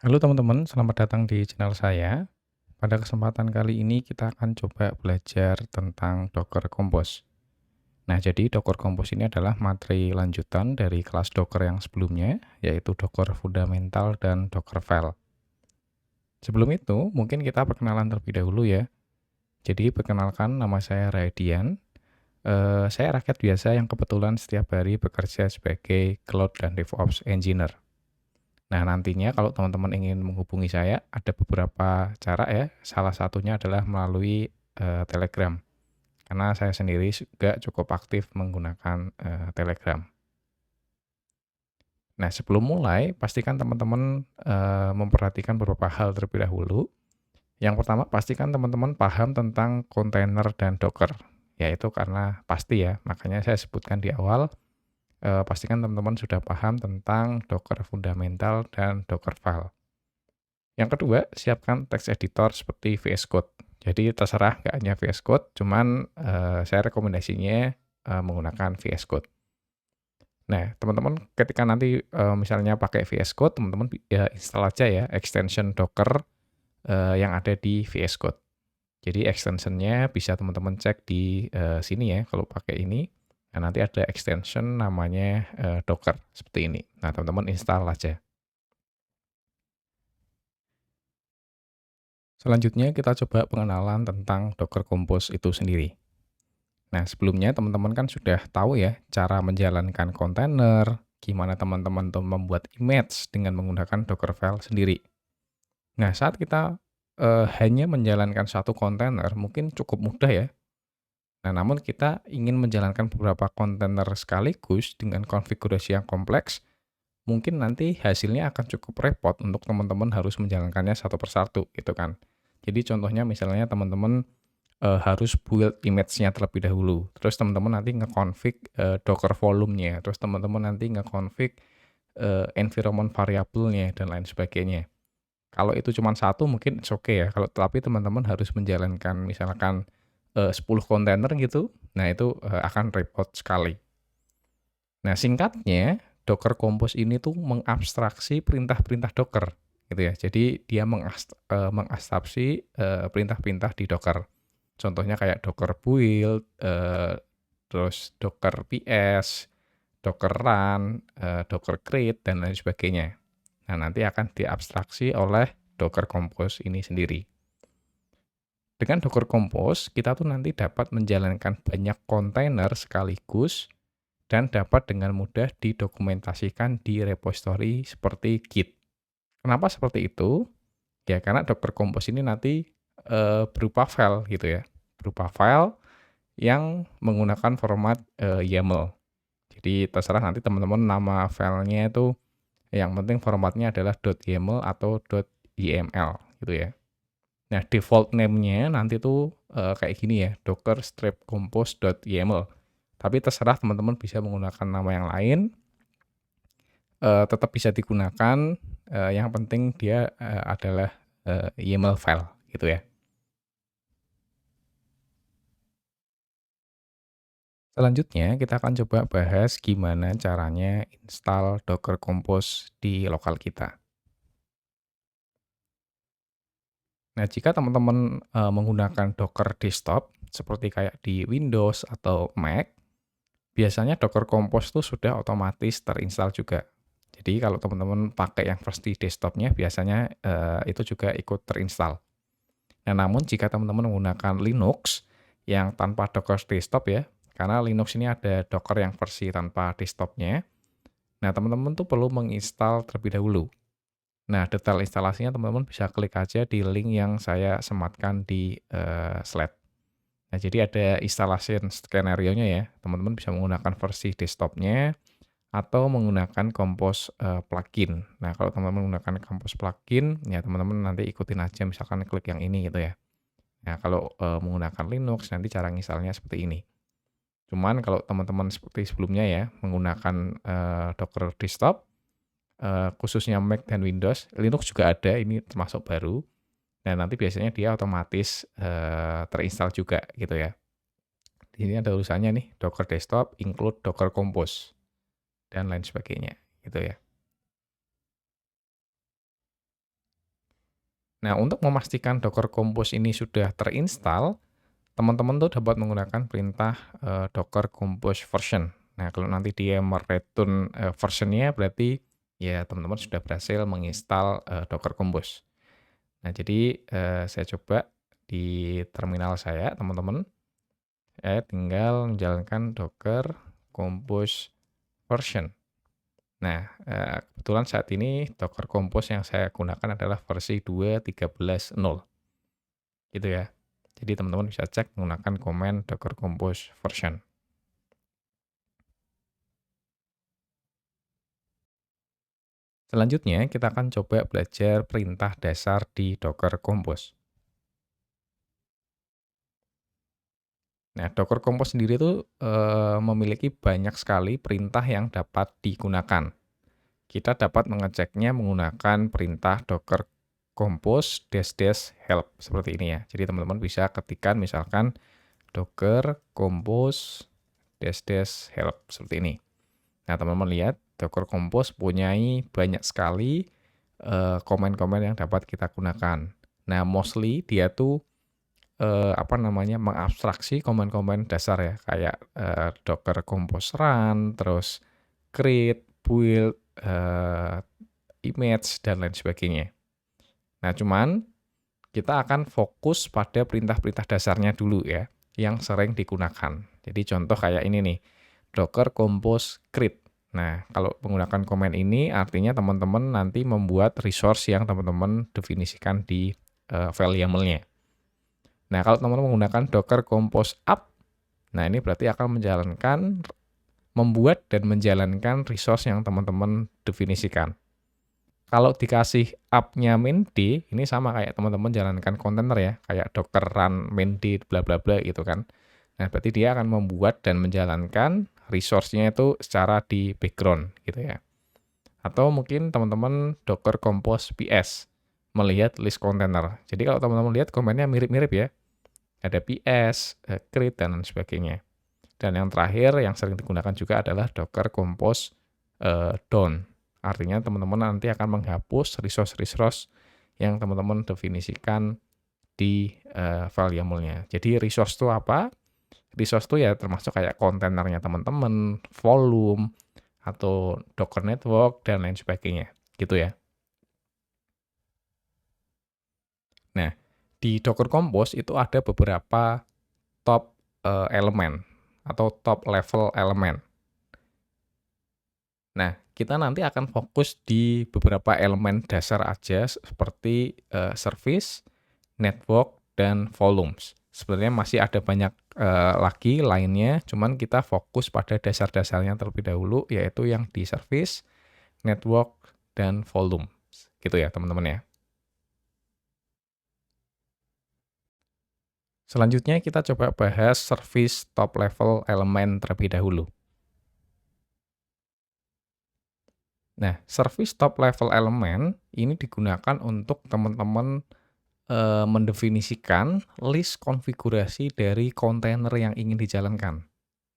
Halo teman-teman, selamat datang di channel saya. Pada kesempatan kali ini kita akan coba belajar tentang Docker Compose. Nah, jadi Docker Compose ini adalah materi lanjutan dari kelas Docker yang sebelumnya, yaitu Docker Fundamental dan Dockerfile. Sebelum itu, mungkin kita perkenalan terlebih dahulu ya. Jadi, perkenalkan nama saya Radian. Saya rakyat biasa yang kebetulan setiap hari bekerja sebagai Cloud dan DevOps Engineer. Nah, nantinya kalau teman-teman ingin menghubungi saya, ada beberapa cara ya. Salah satunya adalah melalui Telegram. Karena saya sendiri juga cukup aktif menggunakan Telegram. Nah, sebelum mulai, pastikan teman-teman memperhatikan beberapa hal terlebih dahulu. Yang pertama, pastikan teman-teman paham tentang kontainer dan Docker. Yaitu karena pasti ya, makanya saya sebutkan di awal, pastikan teman-teman sudah paham tentang Docker fundamental dan Dockerfile. Yang kedua, siapkan text editor seperti VS Code. Jadi terserah nggak hanya VS Code, cuman saya rekomendasinya menggunakan VS Code. Nah, teman-teman ketika nanti misalnya pakai VS Code, teman-teman ya install aja ya extension Docker yang ada di VS Code. Jadi extensionnya bisa teman-teman cek di sini ya, kalau pakai ini. Nah, nanti ada extension namanya Docker, seperti ini. Nah, teman-teman install aja. Selanjutnya kita coba pengenalan tentang Docker Compose itu sendiri. Nah, sebelumnya teman-teman kan sudah tahu ya cara menjalankan kontainer, gimana teman-teman tuh membuat image dengan menggunakan Dockerfile sendiri. Nah, saat kita hanya menjalankan satu kontainer mungkin cukup mudah ya. Nah, namun kita ingin menjalankan beberapa kontainer sekaligus dengan konfigurasi yang kompleks, mungkin nanti hasilnya akan cukup repot untuk teman-teman harus menjalankannya satu persatu gitu kan. Jadi contohnya misalnya teman-teman harus build image-nya terlebih dahulu. Terus teman-teman nanti nge-config Docker volume-nya, terus teman-teman nanti nge-config environment variable-nya dan lain sebagainya. Kalau itu cuma satu mungkin it's okay ya. Kalau tapi teman-teman harus menjalankan misalkan 10 kontainer gitu, nah itu akan repot sekali. Nah, singkatnya Docker Compose ini tuh mengabstraksi perintah-perintah Docker gitu ya. Jadi dia mengabstraksi perintah-perintah di Docker. Contohnya kayak Docker build, terus Docker PS, Docker run, Docker create, dan lain sebagainya. Nah, nanti akan diabstraksi oleh Docker Compose ini sendiri. Dengan Docker Compose, kita tuh nanti dapat menjalankan banyak kontainer sekaligus dan dapat dengan mudah didokumentasikan di repository seperti Git. Kenapa seperti itu? Ya, karena Docker Compose ini nanti berupa file gitu ya. Berupa file yang menggunakan format YAML. Jadi terserah nanti teman-teman nama filenya itu yang penting formatnya adalah .yaml atau .yml gitu ya. Nah, default name-nya nanti tuh kayak gini ya, docker strip compose.yml. Tapi terserah teman-teman bisa menggunakan nama yang lain, tetap bisa digunakan, yang penting dia adalah YAML file gitu ya. Selanjutnya kita akan coba bahas gimana caranya install Docker Compose di lokal kita. Nah, jika teman-teman menggunakan Docker desktop seperti kayak di Windows atau Mac, biasanya Docker Compose itu sudah otomatis terinstall juga. Jadi kalau teman-teman pakai yang versi desktopnya biasanya itu juga ikut terinstall. Nah, namun jika teman-teman menggunakan Linux yang tanpa Docker desktop ya, karena Linux ini ada Docker yang versi tanpa desktopnya, nah teman-teman tuh perlu menginstal terlebih dahulu. Nah, detail instalasinya teman-teman bisa klik aja di link yang saya sematkan di slide. Nah, jadi ada instalasi skenario-nya ya. Teman-teman bisa menggunakan versi desktopnya atau menggunakan Compose plugin. Nah, kalau teman-teman menggunakan Compose plugin, ya teman-teman nanti ikutin aja misalkan klik yang ini gitu ya. Nah, kalau menggunakan Linux nanti cara installnya seperti ini. Cuman kalau teman-teman seperti sebelumnya ya, menggunakan Docker desktop, khususnya Mac dan Windows, Linux juga ada, ini termasuk baru. Nah, nanti biasanya dia otomatis terinstall juga gitu ya. Di sini ada tulisannya nih, Docker Desktop include Docker Compose dan lain sebagainya gitu ya. Nah, untuk memastikan Docker Compose ini sudah terinstall, teman-teman tuh dapat menggunakan perintah Docker Compose version. Nah, kalau nanti dia mereturn versionnya berarti ya teman-teman sudah berhasil menginstal Docker Compose. Nah, jadi saya coba di terminal saya, teman-teman. Saya tinggal menjalankan Docker Compose version. Nah, kebetulan saat ini Docker Compose yang saya gunakan adalah versi 2.13.0, gitu ya. Jadi teman-teman bisa cek menggunakan komen Docker Compose version. Selanjutnya, kita akan coba belajar perintah dasar di Docker Compose. Nah, Docker Compose sendiri itu memiliki banyak sekali perintah yang dapat digunakan. Kita dapat mengeceknya menggunakan perintah docker compose -help seperti ini ya. Jadi teman-teman bisa ketikkan misalkan docker compose -help seperti ini. Nah, teman-teman lihat docker compose punyai banyak sekali komen-komen yang dapat kita gunakan. Nah, mostly dia tuh mengabstraksi komen-komen dasar ya, kayak docker compose run, terus create, build, image, dan lain sebagainya. Nah, cuman kita akan fokus pada perintah-perintah dasarnya dulu ya, yang sering digunakan. Jadi contoh kayak ini nih, docker compose create. Nah, kalau menggunakan komen ini artinya teman-teman nanti membuat resource yang teman-teman definisikan di file YAML-nya. Nah, kalau teman-teman menggunakan docker compose up, nah ini berarti akan membuat dan menjalankan resource yang teman-teman definisikan. Kalau dikasih up-nya main D, ini sama kayak teman-teman jalankan kontainer ya, kayak docker run main D bla bla bla gitu kan. Nah, berarti dia akan membuat dan menjalankan resource-nya itu secara di background gitu ya. Atau mungkin teman-teman docker compose ps, melihat list kontainer. Jadi kalau teman-teman lihat komennya mirip-mirip ya. Ada ps, create, dan lain sebagainya. Dan yang terakhir yang sering digunakan juga adalah docker compose down. Artinya teman-teman nanti akan menghapus resource-resource yang teman-teman definisikan di file YAML-nya. Jadi resource itu apa? Resource itu ya termasuk kayak kontainernya teman-teman, volume, atau Docker network, dan lain sebagainya. Gitu ya. Nah, di Docker Compose itu ada beberapa top elemen atau top level elemen. Nah, kita nanti akan fokus di beberapa elemen dasar aja seperti service, network, dan volumes. Sebenarnya masih ada banyak lagi lainnya, cuman kita fokus pada dasar-dasarnya terlebih dahulu, yaitu yang di service, network, dan volume. Gitu ya, teman-teman ya. Selanjutnya kita coba bahas service top level elemen terlebih dahulu. Nah, service top level elemen ini digunakan untuk teman-teman mendefinisikan list konfigurasi dari kontainer yang ingin dijalankan.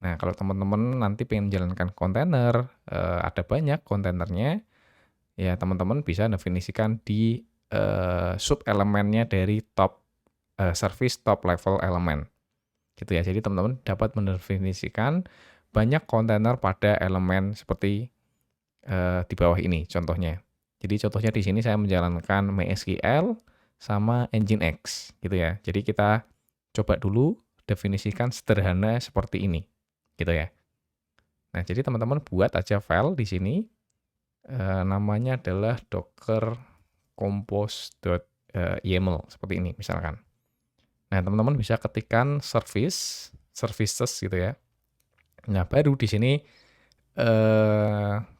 Nah, kalau teman-teman nanti pengen menjalankan kontainer, ada banyak kontainernya, ya teman-teman bisa definisikan di sub elemennya dari top service top level element. Gitu ya. Jadi teman-teman dapat mendefinisikan banyak kontainer pada elemen seperti di bawah ini contohnya. Jadi contohnya di sini saya menjalankan MySQL sama Nginx gitu ya. Jadi kita coba dulu definisikan sederhana seperti ini gitu ya. Nah, jadi teman-teman buat aja file di sini namanya adalah docker compose.yaml seperti ini misalkan. Nah, teman-teman bisa ketikkan services gitu ya. Nah, baru di sini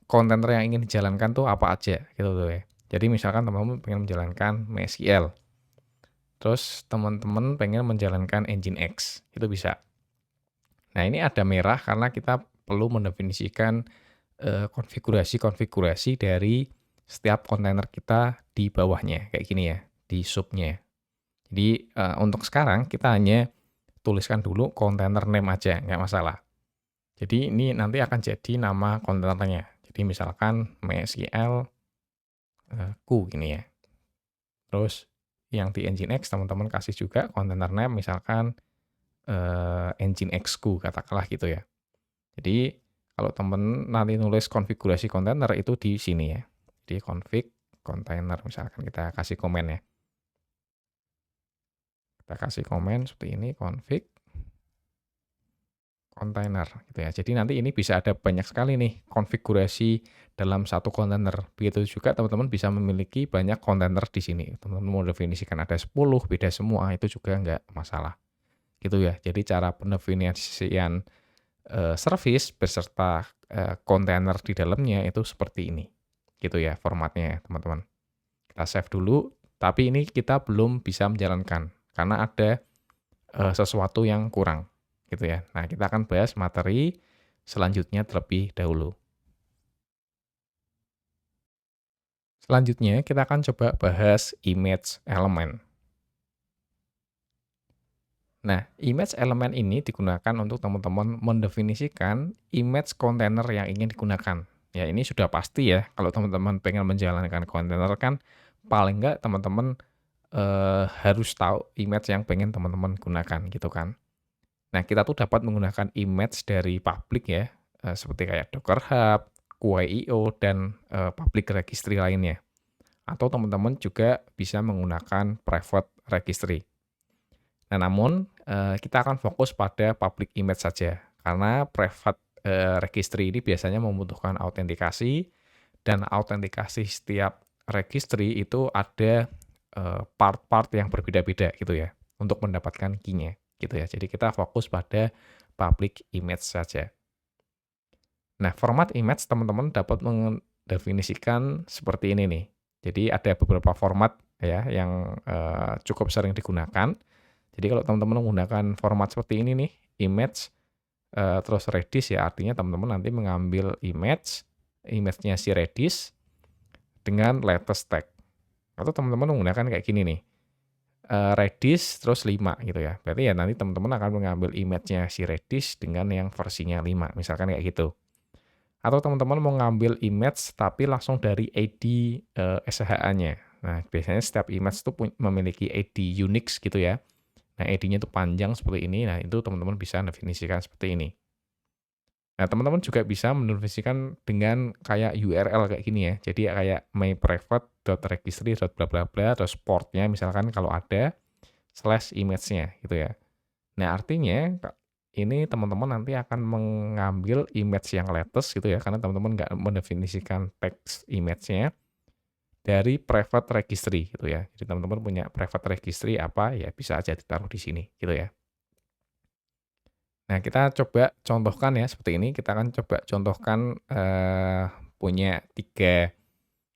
kontainer yang ingin dijalankan tuh apa aja gitu tuh ya. Jadi misalkan teman-teman pengen menjalankan MySQL, terus teman-teman pengen menjalankan Nginx, itu bisa. Nah, ini ada merah karena kita perlu mendefinisikan konfigurasi-konfigurasi dari setiap kontainer kita di bawahnya, kayak gini ya, di subnya. Jadi untuk sekarang kita hanya tuliskan dulu kontainer name aja, nggak masalah. Jadi ini nanti akan jadi nama kontainernya. Jadi misalkan MySQL ku gini ya. Terus yang di Nginx teman-teman kasih juga container name misalkan Nginx-ku katakanlah gitu ya. Jadi kalau teman nanti nulis konfigurasi kontainer itu di sini ya. Jadi config container misalkan kita kasih komen ya. Kita kasih komen seperti ini config kontainer gitu ya. Jadi nanti ini bisa ada banyak sekali nih konfigurasi dalam satu kontainer. Begitu juga teman-teman bisa memiliki banyak kontainer di sini. Teman-teman mau definisikan ada 10, beda semua, itu juga nggak masalah. Gitu ya. Jadi cara pendefinisian service beserta kontainer di dalamnya itu seperti ini. Gitu ya formatnya teman-teman. Kita save dulu, tapi ini kita belum bisa menjalankan karena ada sesuatu yang kurang gitu ya. Nah, kita akan bahas materi selanjutnya terlebih dahulu. Selanjutnya kita akan coba bahas image element. Nah, image element ini digunakan untuk teman-teman mendefinisikan image container yang ingin digunakan. Ya, ini sudah pasti ya, kalau teman-teman pengen menjalankan container kan paling nggak teman-teman harus tahu image yang pengen teman-teman gunakan gitu kan. Nah, kita tuh dapat menggunakan image dari public ya, seperti kayak Docker Hub, Quay.io, dan public registry lainnya. Atau teman-teman juga bisa menggunakan private registry. Nah, namun kita akan fokus pada public image saja, karena private registry ini biasanya membutuhkan autentikasi, dan autentikasi setiap registry itu ada part-part yang berbeda-beda gitu ya, untuk mendapatkan key-nya gitu ya. Jadi kita fokus pada public image saja. Nah, format image teman-teman dapat mendefinisikan seperti ini nih. Jadi ada beberapa format ya yang cukup sering digunakan. Jadi kalau teman-teman menggunakan format seperti ini nih, image terus Redis ya artinya teman-teman nanti mengambil image-nya si Redis dengan latest tag. Atau teman-teman menggunakan kayak gini nih, Redis terus 5 gitu ya. Berarti ya nanti teman-teman akan mengambil image-nya si Redis dengan yang versinya 5, misalkan kayak gitu. Atau teman-teman mau ngambil image tapi langsung dari ID SHA-nya. Nah, biasanya setiap image itu memiliki ID Unix gitu ya. Nah, ID-nya itu panjang seperti ini. Nah, itu teman-teman bisa definisikan seperti ini. Nah, teman-teman juga bisa mendefinisikan dengan kayak URL kayak gini ya. Jadi kayak myprivate.registry.bla bla bla terus portnya misalkan kalau ada slash image-nya gitu ya. Nah, artinya ini teman-teman nanti akan mengambil image yang latest gitu ya, karena teman-teman nggak mendefinisikan teks image-nya dari private registry gitu ya. Jadi teman-teman punya private registry apa, ya bisa aja ditaruh di sini gitu ya. Nah, kita coba contohkan ya seperti ini. Kita akan coba contohkan punya 3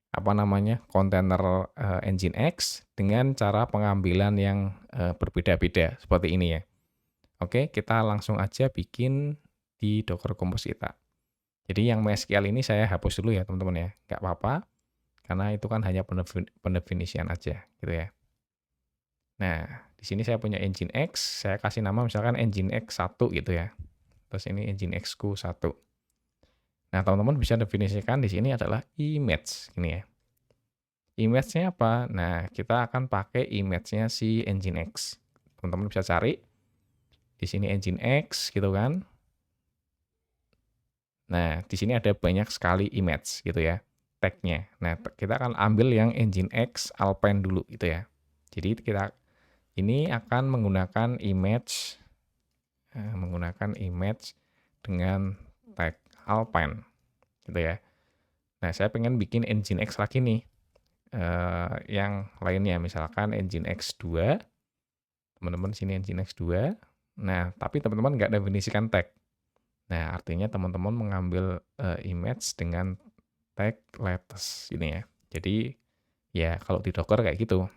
apa namanya kontainer Nginx dengan cara pengambilan yang berbeda-beda seperti ini ya. Oke, kita langsung aja bikin di Docker Compose kita. Jadi yang MySQL ini saya hapus dulu ya teman-teman ya, nggak apa-apa, karena itu kan hanya pendefinisian aja gitu ya. Nah, di sini saya punya Nginx, saya kasih nama misalkan Nginx 1 gitu ya. Terus ini Nginx-ku 1. Nah, teman-teman bisa definisikan di sini adalah image, gini ya. Image-nya apa? Nah, kita akan pakai image-nya si Nginx. Teman-teman bisa cari di sini Nginx gitu kan. Nah, di sini ada banyak sekali image gitu ya, tag-nya. Nah, kita akan ambil yang Nginx Alpine dulu gitu ya. Jadi kita ini akan menggunakan image dengan tag Alpine gitu ya. Nah, saya pengen bikin Nginx lagi nih, yang lainnya misalkan Nginx 2, teman-teman sini Nginx 2. Nah, tapi teman-teman nggak definisikan tag. Nah, artinya teman-teman mengambil image dengan tag latest ini ya. Jadi ya kalau di Docker kayak gitu.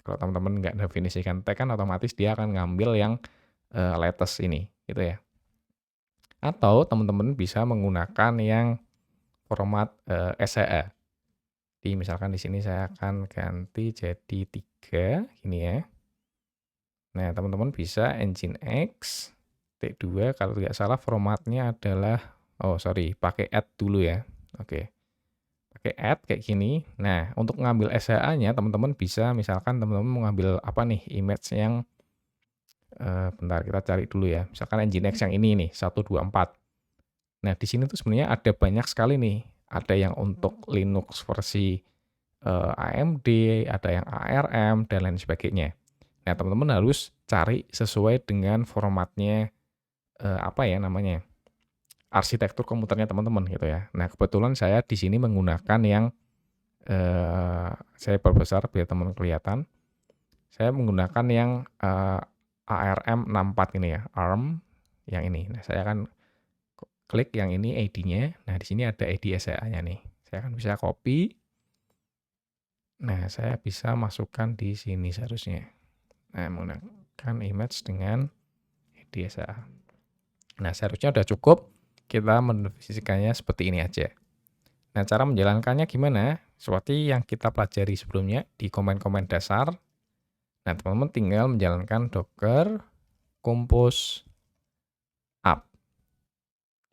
Kalau teman-teman nggak definisikan tag kan otomatis dia akan ngambil yang latest ini gitu ya. Atau teman-teman bisa menggunakan yang format SHA. Jadi misalkan di sini saya akan ganti jadi 3 gini ya. Nah, teman-teman bisa Nginx T2 kalau tidak salah formatnya adalah, oh sorry, pakai add dulu ya. Oke. pakai add kayak gini. Nah, untuk ngambil SHA-nya teman-teman bisa misalkan teman-teman mau ngambil apa nih, image yang bentar kita cari dulu ya. Misalkan Nginx yang ini nih, 124. Nah, di sini tuh sebenarnya ada banyak sekali nih. Ada yang untuk Linux versi AMD, ada yang ARM, dan lain sebagainya. Nah, teman-teman harus cari sesuai dengan formatnya, apa ya namanya, arsitektur komputernya teman-teman gitu ya. Nah, kebetulan saya di sini menggunakan yang, saya perbesar biar teman kelihatan. Saya menggunakan yang ARM 64 ini ya, ARM yang ini. Nah, saya akan klik yang ini ID-nya. Nah, di sini ada ID SHA-nya nih. Saya akan bisa copy. Nah, saya bisa masukkan di sini seharusnya. Nah, menggunakan image dengan ID SHA. Nah, seharusnya udah cukup. Kita mendefinisikannya seperti ini aja. Nah, cara menjalankannya gimana? Seperti yang kita pelajari sebelumnya di komen-komen dasar. Nah, teman-teman tinggal menjalankan docker compose up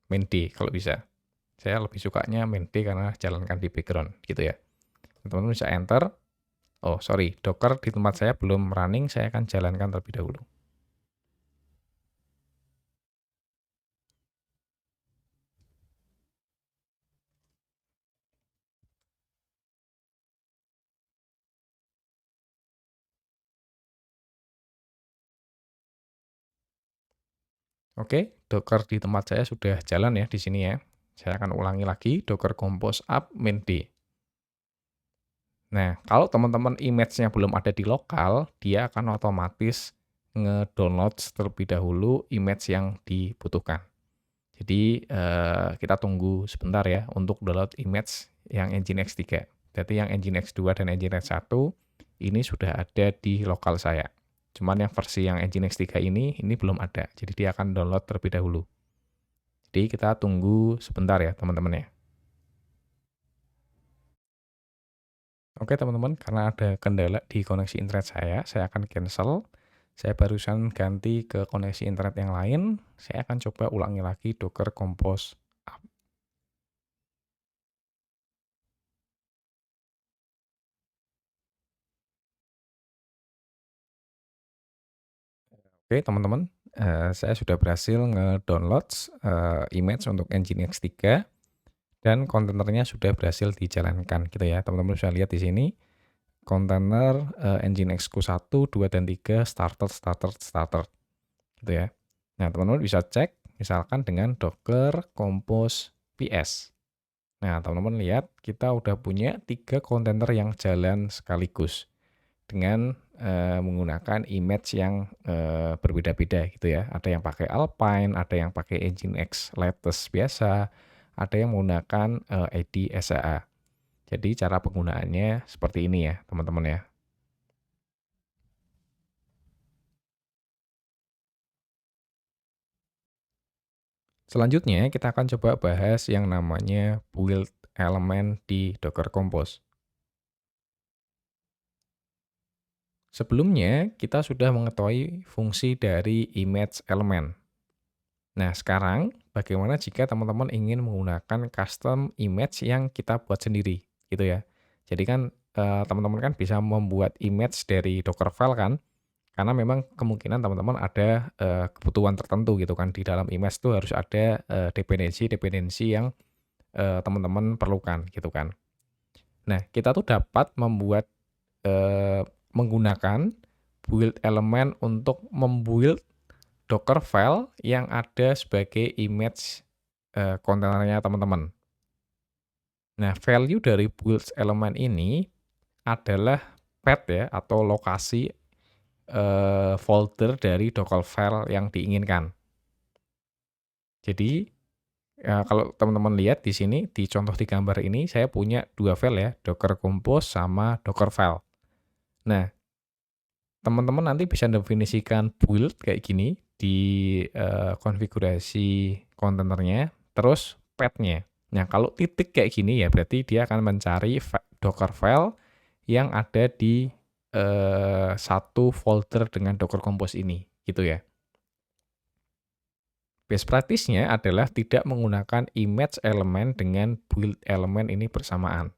main D kalau bisa. Saya lebih sukanya main D karena jalankan di background gitu ya. Teman-teman bisa enter. Oh, sorry, docker di tempat saya belum running, saya akan jalankan terlebih dahulu. Oke, docker di tempat saya sudah jalan ya di sini ya. Saya akan ulangi lagi, docker compose up main D. Nah, kalau teman-teman image-nya belum ada di lokal, dia akan otomatis nge-download terlebih dahulu image yang dibutuhkan. Jadi, kita tunggu sebentar ya untuk download image yang Nginx 3. Berarti yang Nginx 2 dan Nginx 1 ini sudah ada di lokal saya. Cuman yang versi yang Nginx 3 ini belum ada. Jadi dia akan download terlebih dahulu. Jadi kita tunggu sebentar ya teman-teman ya. Oke teman-teman, karena ada kendala di koneksi internet saya akan cancel. Saya barusan ganti ke koneksi internet yang lain. Saya akan coba ulangi lagi docker compose up. Oke teman-teman, saya sudah berhasil nge-download image untuk Nginx 3 dan kontainernya sudah berhasil dijalankan gitu ya. Teman-teman bisa lihat di sini kontainer Nginx-ku 1, 2, dan 3 starter gitu ya. Nah, teman-teman bisa cek misalkan dengan docker compose ps. Nah, teman-teman lihat kita udah punya 3 kontainer yang jalan sekaligus dengan menggunakan image yang berbeda-beda gitu ya. Ada yang pakai Alpine, ada yang pakai Nginx latest biasa, ada yang menggunakan ID SAA. Jadi cara penggunaannya seperti ini ya, teman-teman ya. Selanjutnya kita akan coba bahas yang namanya build elemen di Docker Compose. Sebelumnya kita sudah mengetahui fungsi dari image elemen. Nah, sekarang bagaimana jika teman-teman ingin menggunakan custom image yang kita buat sendiri, gitu ya. Jadi kan teman-teman kan bisa membuat image dari Docker file kan, karena memang kemungkinan teman-teman ada kebutuhan tertentu gitu kan di dalam image itu harus ada dependensi-dependensi yang teman-teman perlukan gitu kan. Nah, kita tuh dapat membuat menggunakan build elemen untuk membuild Docker file yang ada sebagai image kontainernya teman-teman. Nah, value dari build elemen ini adalah path ya atau lokasi folder dari Docker file yang diinginkan. Jadi kalau teman-teman lihat di sini di contoh di gambar ini saya punya 2 file ya, Docker Compose sama Docker file. Nah, teman-teman nanti bisa definisikan build kayak gini di konfigurasi kontainernya, terus path-nya. Nah, kalau titik kayak gini ya berarti dia akan mencari Docker file yang ada di satu folder dengan Docker Compose ini, gitu ya. Best practice-nya adalah tidak menggunakan image elemen dengan build elemen ini bersamaan.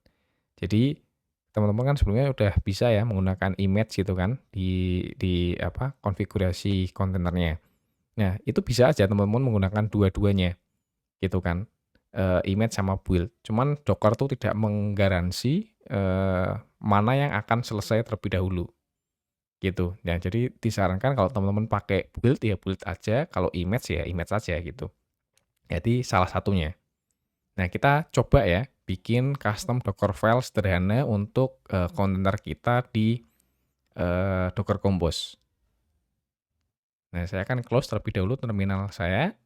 Jadi teman-teman kan sebelumnya udah bisa ya menggunakan image gitu kan di apa konfigurasi kontainernya. Nah, itu bisa aja teman-teman menggunakan dua-duanya gitu kan. Image sama build. Cuman Docker tuh tidak menggaransi mana yang akan selesai terlebih dahulu gitu. Nah, jadi disarankan kalau teman-teman pakai build ya build aja, kalau image ya image aja gitu. Jadi salah satunya. Nah, kita coba ya bikin custom Docker file sederhana untuk kontainer kita di Docker Compose. Nah, saya akan close terlebih dahulu terminal saya.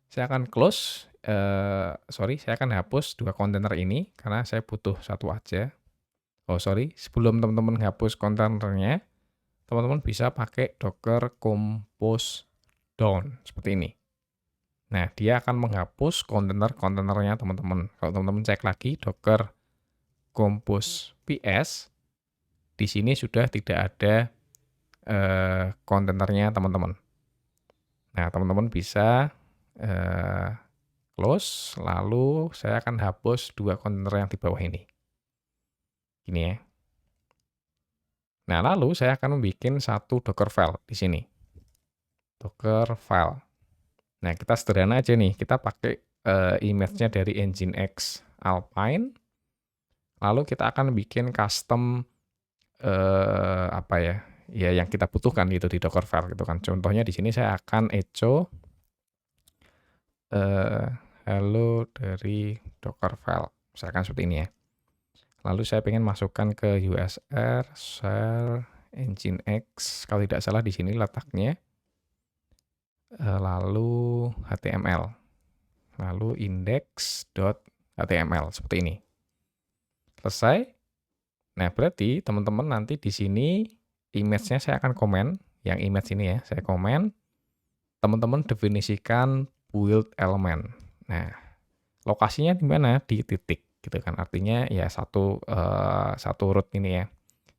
Saya akan close, saya akan hapus dua kontainer ini karena saya butuh satu aja. Oh sorry, sebelum teman-teman hapus kontainernya, teman-teman bisa pakai Docker Compose down seperti ini. Nah, dia akan menghapus kontainer-kontainernya teman-teman. Kalau teman-teman cek lagi Docker Compose PS, di sini sudah tidak ada kontainernya teman-teman. Nah, teman-teman bisa close, lalu saya akan hapus dua kontainer yang di bawah ini. Gini ya. Nah, lalu saya akan membuat satu Docker file di sini. Docker file. Nah, kita sederhana aja nih. Kita pakai image-nya dari Nginx Alpine. Lalu kita akan bikin custom apa ya? Ya yang kita butuhkan gitu di Docker file gitu kan. Contohnya di sini saya akan echo hello dari Docker file. Misalkan seperti ini ya. Lalu saya pengen masukkan ke USR share Nginx. Kalau tidak salah di sini letaknya. Lalu HTML. Lalu index.html seperti ini. Selesai. Nah, berarti teman-teman nanti di sini image-nya saya akan komen, yang image ini ya, saya komen. Teman-teman definisikan build element. Nah, lokasinya di mana? Di titik gitu kan. Artinya ya satu root ini ya.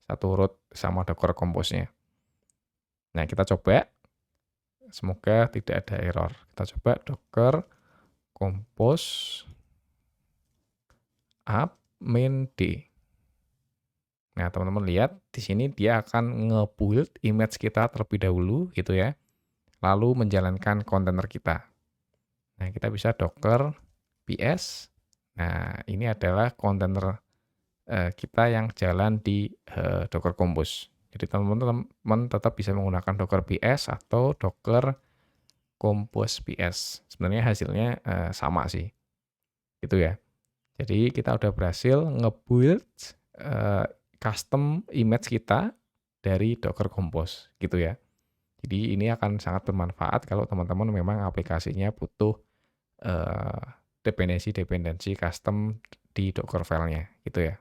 Satu root sama Docker Compose-nya. Nah, kita coba. Semoga tidak ada error. Kita coba Docker Compose up main D. Nah, teman-teman lihat di sini dia akan nge-build image kita terlebih dahulu gitu ya. Lalu menjalankan kontainer kita. Nah, kita bisa Docker PS. Nah, ini adalah kontainer kita yang jalan di Docker Compose. Jadi teman-teman tetap bisa menggunakan Docker PS atau Docker Compose PS. Sebenarnya hasilnya sama sih. Gitu ya. Jadi kita udah berhasil nge-build custom image kita dari Docker Compose gitu ya. Jadi ini akan sangat bermanfaat kalau teman-teman memang aplikasinya butuh dependensi custom di Docker file-nya gitu ya.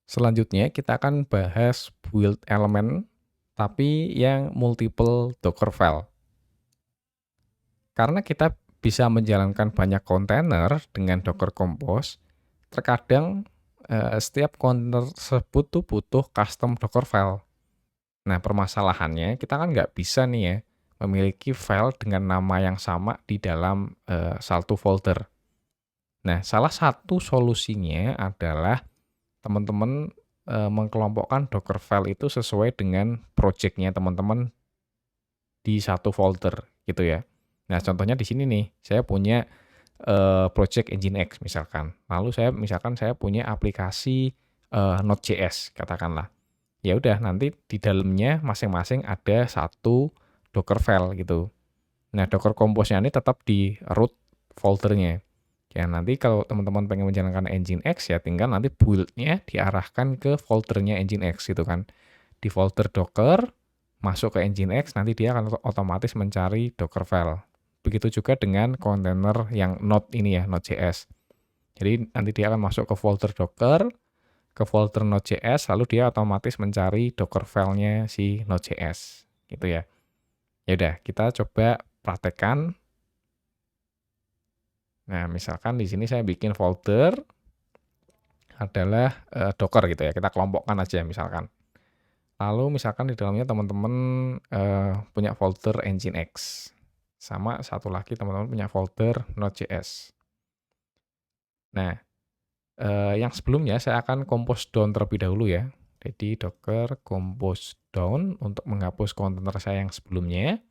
Selanjutnya kita akan bahas build element tapi yang multiple Docker file. Karena kita bisa menjalankan banyak kontainer dengan Docker Compose, terkadang setiap kontainer tersebut tuh butuh custom Docker file. Nah, permasalahannya kita kan nggak bisa nih ya memiliki file dengan nama yang sama di dalam satu folder. Nah, salah satu solusinya adalah teman-teman mengkelompokkan Docker file itu sesuai dengan project-nya teman-teman di satu folder gitu ya. Nah, contohnya di sini nih, saya punya project Nginx misalkan. Lalu saya punya aplikasi Node.js katakanlah. Ya udah nanti di dalamnya masing-masing ada satu Docker file gitu. Nah, Docker Compose-nya ini tetap di root foldernya. Ya, nanti kalau teman-teman pengen menjalankan Nginx ya tinggal nanti build-nya diarahkan ke foldernya Nginx gitu kan. Di folder Docker, masuk ke Nginx, nanti dia akan otomatis mencari Docker file. Begitu juga dengan kontainer yang Node ini ya, Node.js. Jadi nanti dia akan masuk ke folder Docker, ke folder Node.js, lalu dia otomatis mencari Docker file-nya si Node.js. Gitu ya. Ya udah, kita coba praktekkan. Nah, misalkan di sini saya bikin folder adalah Docker gitu ya. Kita kelompokkan aja misalkan. Lalu misalkan di dalamnya teman-teman punya folder Nginx, sama satu lagi teman-teman punya folder Node.js. Nah, yang sebelumnya saya akan compose down terlebih dahulu ya. Jadi docker compose down untuk menghapus kontainer saya yang sebelumnya.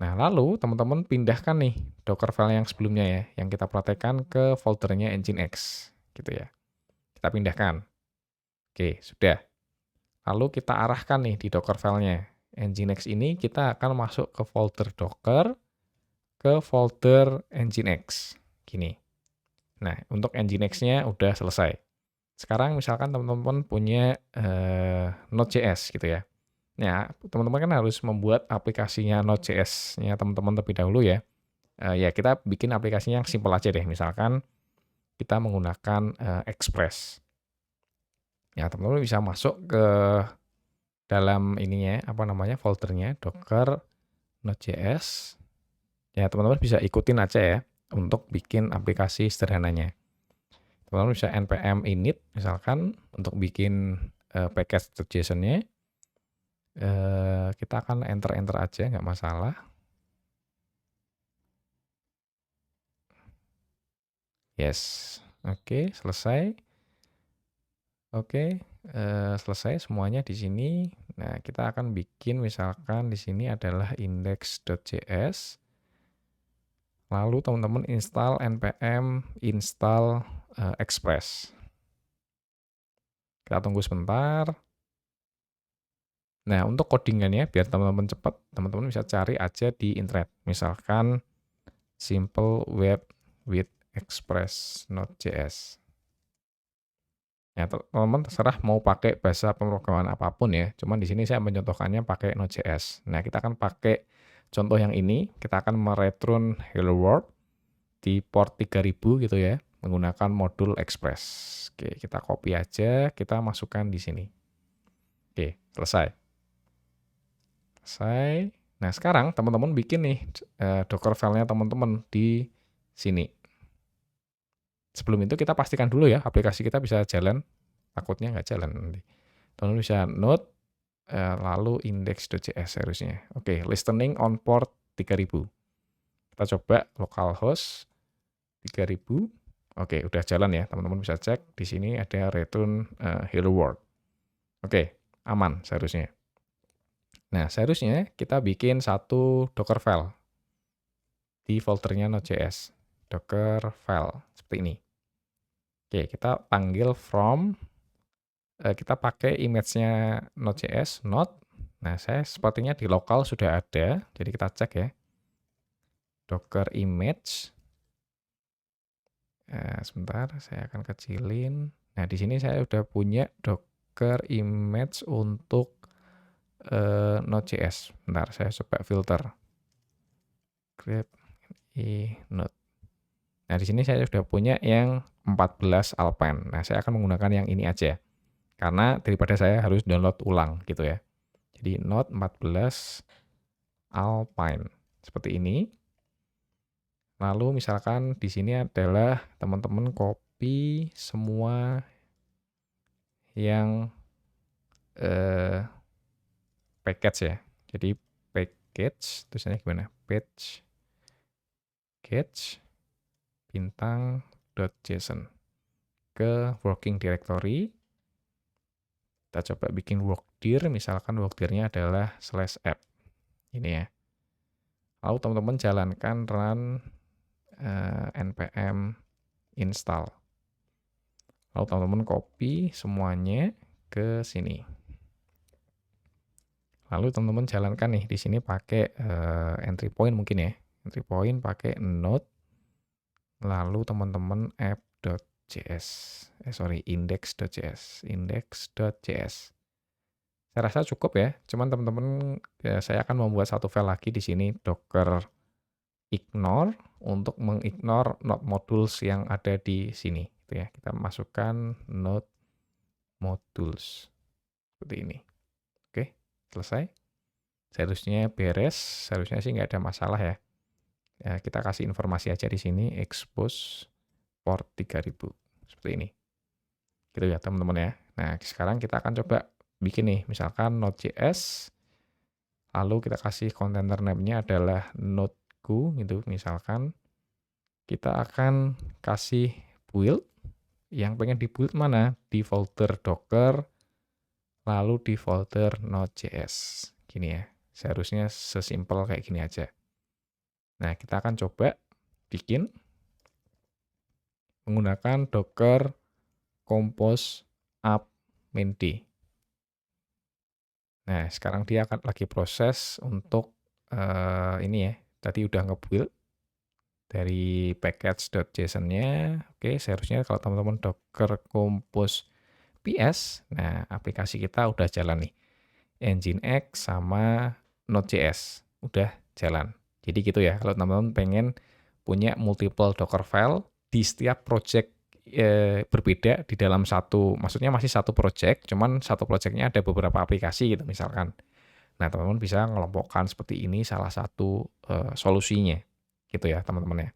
Nah, lalu teman-teman pindahkan nih docker file yang sebelumnya ya, yang kita praktekkan ke foldernya Nginx, gitu ya. Kita pindahkan. Oke, sudah. Lalu kita arahkan nih di docker filenya. Nginx ini kita akan masuk ke folder docker, ke folder Nginx. Gini. Nah, untuk Nginx-nya udah selesai. Sekarang misalkan teman-teman punya Node.js gitu ya. Nah, teman-teman kan harus membuat aplikasinya Node.js-nya teman-teman terlebih dahulu ya. Ya, kita bikin aplikasinya yang simple aja deh. Misalkan kita menggunakan Express. Ya, teman-teman bisa masuk ke dalam ininya, apa namanya, foldernya, docker, Node.js. Ya, teman-teman bisa ikutin aja ya untuk bikin aplikasi sederhananya. Teman-teman bisa npm init misalkan untuk bikin package.json-nya. Kita akan enter-enter aja, nggak masalah. Yes, oke, selesai. Oke, selesai semuanya di sini. Nah, kita akan bikin misalkan di sini adalah index.js. Lalu teman-teman install npm install express. Kita tunggu sebentar. Nah, untuk codingannya biar teman-teman cepat, teman-teman bisa cari aja di internet. Misalkan simple web with express Node.js. Ya, teman-teman terserah mau pakai bahasa pemrograman apapun ya. Cuman di sini saya mencontohkannya pakai Node.js. Nah, kita akan pakai contoh yang ini. Kita akan mereturn hello world di port 3000 gitu ya, menggunakan modul Express. Oke, kita copy aja, kita masukkan di sini. Oke, selesai. Selesai. Nah, sekarang teman-teman bikin nih docker file-nya teman-teman di sini. Sebelum itu kita pastikan dulu ya, aplikasi kita bisa jalan. Takutnya nggak jalan nanti. Teman-teman bisa node, lalu index.js harusnya. Oke, listening on port 3000. Kita coba localhost 3000. Oke, udah jalan ya. Teman-teman bisa cek. Di sini ada return hello world. Oke, aman seharusnya. Nah, seharusnya kita bikin satu docker file di foldernya Node.js. Docker file seperti ini. Oke, kita panggil from, kita pakai image-nya Node.js, node. Nah, saya sepertinya di lokal sudah ada, jadi kita cek ya. Docker image. Sebentar, saya akan kecilin. Nah, di sini saya udah punya Docker image untuk Node.js. Bentar, saya coba filter. Grep node. Nah, di sini saya sudah punya yang 14 Alpine. Nah, saya akan menggunakan yang ini aja. Karena daripada saya harus download ulang gitu ya. Jadi node 14 Alpine. Seperti ini. Lalu misalkan di sini adalah teman-teman copy semua yang package ya. Jadi package, tulisannya gimana? Package bintang.json ke working directory. Kita coba bikin workdir, misalkan workdirnya adalah /app. Ini ya. Lalu teman-teman jalankan run npm install. Lalu teman-teman copy semuanya ke sini. Lalu teman-teman jalankan nih di sini pakai entry point mungkin ya. Entry point pakai node. Lalu teman-teman app.js. Index.js. Index.js. Saya rasa cukup ya. Cuman teman-teman ya, saya akan membuat satu file lagi di sini docker ignore untuk mengignore node modules yang ada di sini gitu ya. Kita masukkan node modules seperti ini. Oke, selesai. Seharusnya beres, seharusnya sih nggak ada masalah ya. Ya, kita kasih informasi aja di sini expose port 3000 seperti ini. Gitu ya teman-teman ya. Nah, sekarang kita akan coba bikin nih, misalkan Node.js, lalu kita kasih container name-nya adalah node.ku gitu, misalkan. Kita akan kasih build, yang pengen di-build mana? Di folder Docker, lalu di folder Node.js. Gini ya, seharusnya sesimpel kayak gini aja. Nah, kita akan coba bikin menggunakan Docker compose app main.d. Nah, sekarang dia akan lagi proses untuk ini ya, tadi udah nge-build dari package.json-nya. Oke, seharusnya kalau teman-teman Docker compose PS, nah aplikasi kita udah jalan nih. Nginx sama Node.js udah jalan. Jadi gitu ya, kalau teman-teman pengen punya multiple Docker file di setiap project berbeda di dalam satu, maksudnya masih satu project, cuman satu projectnya ada beberapa aplikasi gitu misalkan. Nah, teman-teman bisa ngelompokkan seperti ini salah satu solusinya. Gitu ya, teman-teman ya.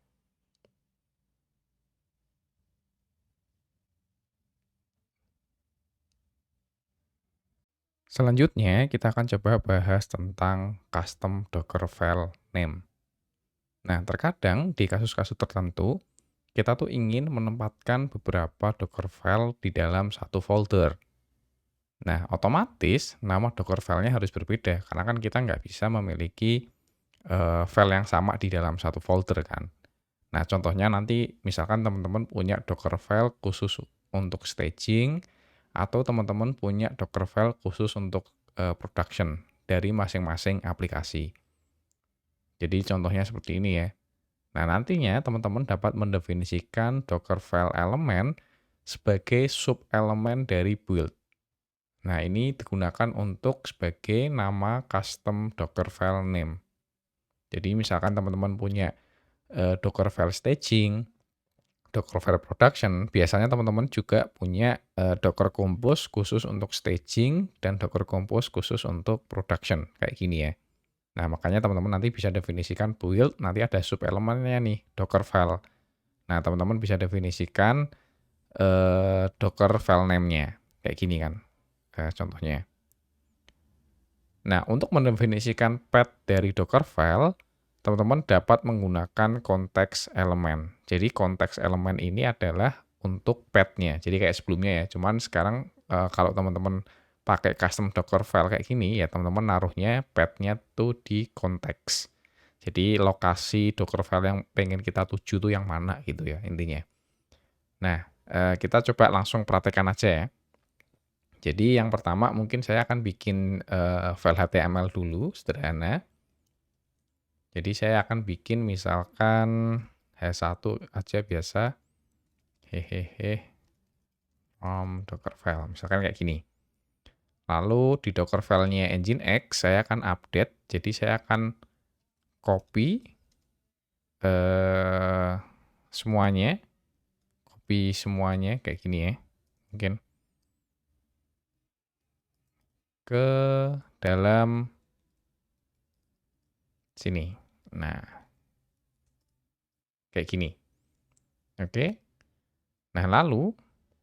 Selanjutnya, kita akan coba bahas tentang custom Docker file name. Nah, terkadang di kasus-kasus tertentu, kita tuh ingin menempatkan beberapa Docker file di dalam satu folder. Nah, otomatis nama Docker filenya harus berbeda, karena kan kita nggak bisa memiliki file yang sama di dalam satu folder kan. Nah, contohnya nanti misalkan teman-teman punya Docker file khusus untuk staging, atau teman-teman punya Docker file khusus untuk production dari masing-masing aplikasi. Jadi contohnya seperti ini ya. Nah, nantinya teman-teman dapat mendefinisikan Docker file elemen sebagai sub-elemen dari build. Nah, ini digunakan untuk sebagai nama custom Docker file name. Jadi misalkan teman-teman punya Docker file staging, Docker file production, biasanya teman-teman juga punya Docker Compose khusus untuk staging dan Docker Compose khusus untuk production, kayak gini ya. Nah, makanya teman-teman nanti bisa definisikan build, nanti ada sub-elemennya nih, Docker file. Nah, teman-teman bisa definisikan Docker file name-nya, kayak gini kan contohnya. Nah, untuk mendefinisikan path dari Docker file, teman-teman dapat menggunakan konteks elemen. Jadi konteks elemen ini adalah untuk path-nya. Jadi kayak sebelumnya ya. Cuman sekarang kalau teman-teman pakai custom Docker file kayak gini, ya teman-teman naruhnya path-nya tuh di konteks. Jadi lokasi Docker file yang pengen kita tuju tuh yang mana gitu ya intinya. Nah, kita coba langsung praktekkan aja ya. Jadi yang pertama mungkin saya akan bikin file HTML dulu, sederhana. Jadi saya akan bikin misalkan H1 aja biasa, hehehe, from Docker file, misalkan kayak gini. Lalu di Docker file-nya Nginx, saya akan update, jadi saya akan copy semuanya, kayak gini ya, mungkin ke dalam sini. Nah, kayak gini. Oke. Nah, lalu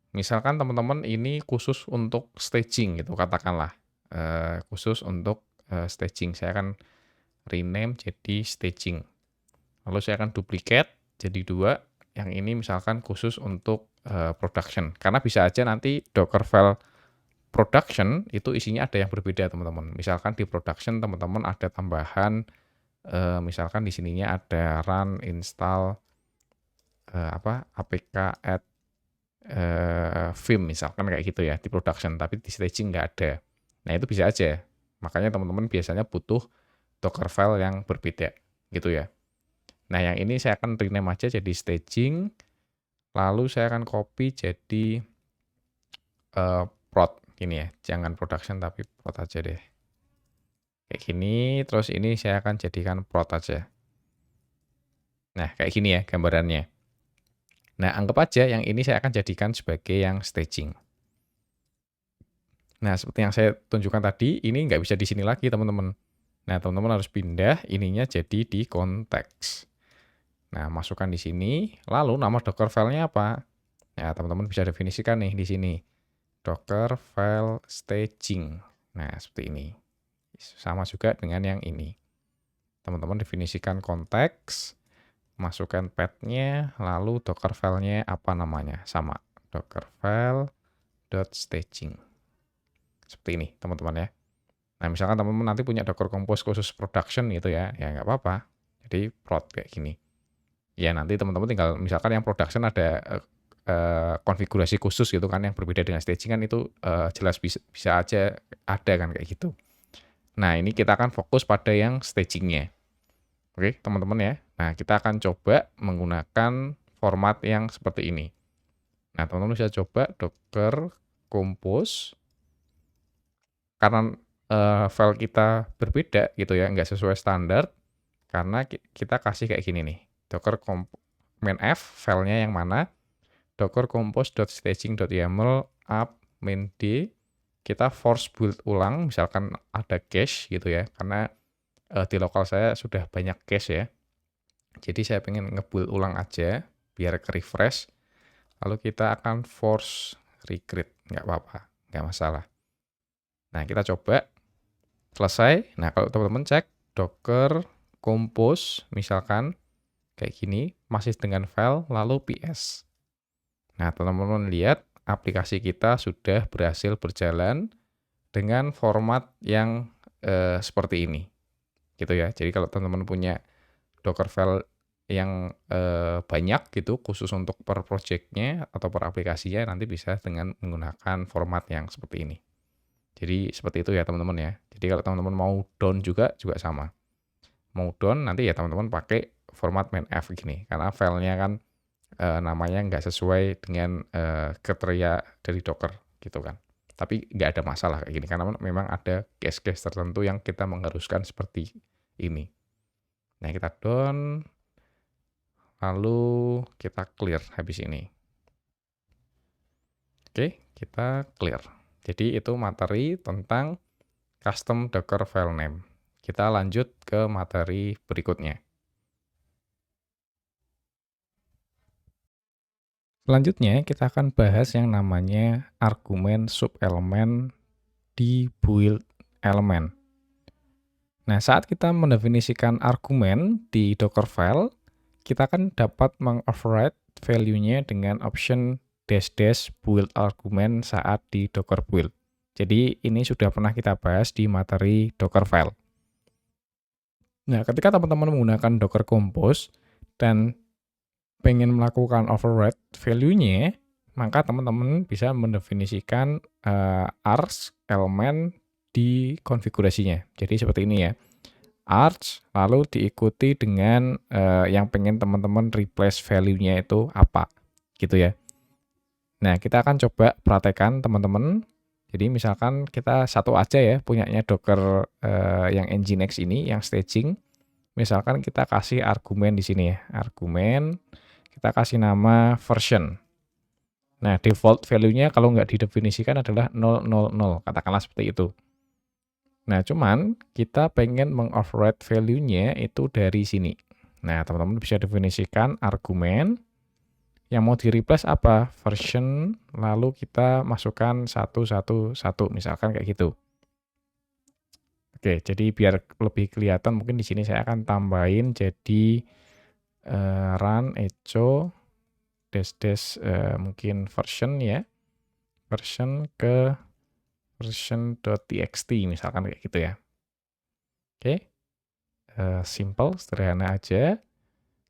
misalkan teman-teman ini khusus untuk staging gitu, katakanlah. Khusus untuk staging. Saya akan rename jadi staging. Lalu saya akan duplicate jadi 2. Yang ini misalkan khusus untuk production. Karena bisa aja nanti Docker file production itu isinya ada yang berbeda, teman-teman. Misalkan di production teman-teman ada tambahan, misalkan di sininya ada run install apk add Vim misalkan kayak gitu ya di production, tapi di staging nggak ada. Nah, itu bisa aja. Makanya teman-teman biasanya butuh Docker file yang berbeda gitu ya. Nah, yang ini saya akan rename aja jadi staging, lalu saya akan copy jadi prod gini ya. Jangan production tapi prod aja deh. Kayak gini, terus ini saya akan jadikan prod aja. Nah, kayak gini ya gambarannya. Nah, anggap aja yang ini saya akan jadikan sebagai yang staging. Nah, seperti yang saya tunjukkan tadi, ini nggak bisa di sini lagi, teman-teman. Nah, teman-teman harus pindah ininya jadi di konteks. Nah, masukkan di sini, lalu nama Docker file-nya apa? Nah, teman-teman bisa definisikan nih di sini. docker file staging. Nah, seperti ini. Sama juga dengan yang ini. Teman-teman definisikan konteks, masukkan path-nya, lalu docker file-nya apa namanya? Sama, docker file.staging. Seperti ini, teman-teman ya. Nah, misalkan teman-teman nanti punya Docker Compose khusus production gitu ya nggak apa-apa. Jadi prod kayak gini. Ya nanti teman-teman tinggal misalkan yang production ada konfigurasi khusus gitu kan yang berbeda dengan staging kan itu jelas bisa aja ada kan kayak gitu. Nah, ini kita akan fokus pada yang stagingnya. Oke, teman-teman ya. Nah, kita akan coba menggunakan format yang seperti ini. Nah, teman-teman bisa coba Docker Compose. Karena file kita berbeda gitu ya, nggak sesuai standar, karena kita kasih kayak gini nih, docker main.f, filenya yang mana, docker compose.staging.yaml up main.d, kita force build ulang, misalkan ada cache gitu ya, karena di lokal saya sudah banyak cache ya, jadi saya pengen nge-build ulang aja, biar ke-refresh, lalu kita akan force recreate, nggak apa-apa, nggak masalah. Nah, kita coba. Selesai. Nah, kalau teman-teman cek docker compose misalkan kayak gini, masih dengan file lalu ps. Nah, teman-teman lihat aplikasi kita sudah berhasil berjalan dengan format yang seperti ini. Gitu ya. Jadi kalau teman-teman punya docker file yang banyak gitu khusus untuk per project-nya atau per aplikasinya nanti bisa dengan menggunakan format yang seperti ini. Jadi seperti itu ya teman-teman ya. Jadi kalau teman-teman mau down juga sama. Mau down nanti ya teman-teman pakai format main.f gini. Karena filenya kan namanya nggak sesuai dengan kriteria dari Docker gitu kan. Tapi nggak ada masalah kayak gini. Karena memang ada case-case tertentu yang kita mengharuskan seperti ini. Nah kita down. Lalu kita clear habis ini. Oke, kita clear. Jadi itu materi tentang custom Docker file name. Kita lanjut ke materi berikutnya. Selanjutnya kita akan bahas yang namanya argumen subelemen di build element. Nah, saat kita mendefinisikan argumen di Docker file, kita akan dapat mengoverride value-nya dengan option dash build argument saat di Docker build. Jadi ini sudah pernah kita bahas di materi Docker file. Nah, ketika teman-teman menggunakan Docker Compose dan pengen melakukan override value-nya, maka teman-teman bisa mendefinisikan args elemen di konfigurasinya. Jadi seperti ini ya. Args lalu diikuti dengan yang pengen teman-teman replace value-nya itu apa, gitu ya. Nah, kita akan coba praktekkan teman-teman. Jadi misalkan kita satu aja ya punyanya Docker yang Nginx ini, yang staging. Misalkan kita kasih argumen di sini ya, argumen kita kasih nama version. Nah, default value-nya kalau nggak didefinisikan adalah 000, katakanlah seperti itu. Nah, cuman kita pengen mengoverride value-nya itu dari sini. Nah, teman-teman bisa definisikan argumen yang mau di-replace apa? Version, lalu kita masukkan 111, misalkan kayak gitu. Oke, jadi biar lebih kelihatan mungkin di sini saya akan tambahin jadi run echo dash mungkin version ya. Version ke version.txt misalkan kayak gitu ya. Oke. Simple, sederhana aja.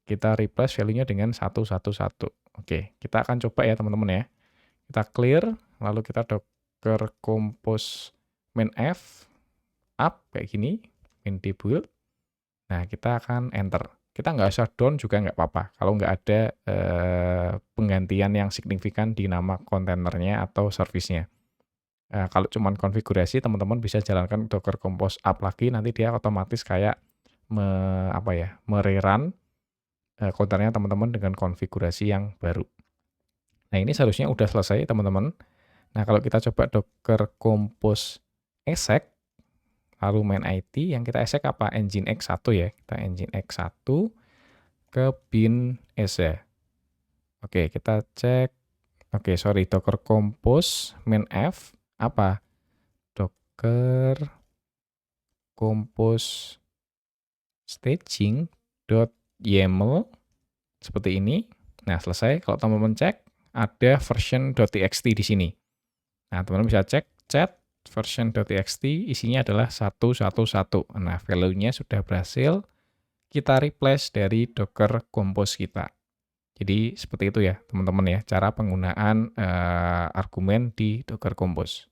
Kita replace value-nya dengan 111. Oke, kita akan coba ya teman-teman ya. Kita clear, lalu kita docker compose main.f up kayak gini, main.d build. Nah, kita akan enter. Kita nggak usah down juga nggak apa-apa. Kalau nggak ada penggantian yang signifikan di nama kontainernya atau service-nya. Kalau cuma konfigurasi, teman-teman bisa jalankan docker compose up lagi, nanti dia otomatis kayak mererun kontainernya teman-teman dengan konfigurasi yang baru. Nah, ini seharusnya udah selesai, teman-teman. Nah, kalau kita coba docker compose exec, lalu main IT, yang kita exec apa? Nginx 1 ya. Kita Nginx 1 ke bin esa. Oke, kita cek Oke, sorry, Docker Compose main F apa? Docker Compose staging.yaml seperti ini. Nah, selesai. Kalau teman-teman cek, ada version.txt di sini. Nah, teman-teman bisa cek chat version.txt isinya adalah 111. Nah, value-nya sudah berhasil kita replace dari Docker Compose kita. Jadi seperti itu ya, teman-teman ya, cara penggunaan argumen di Docker Compose.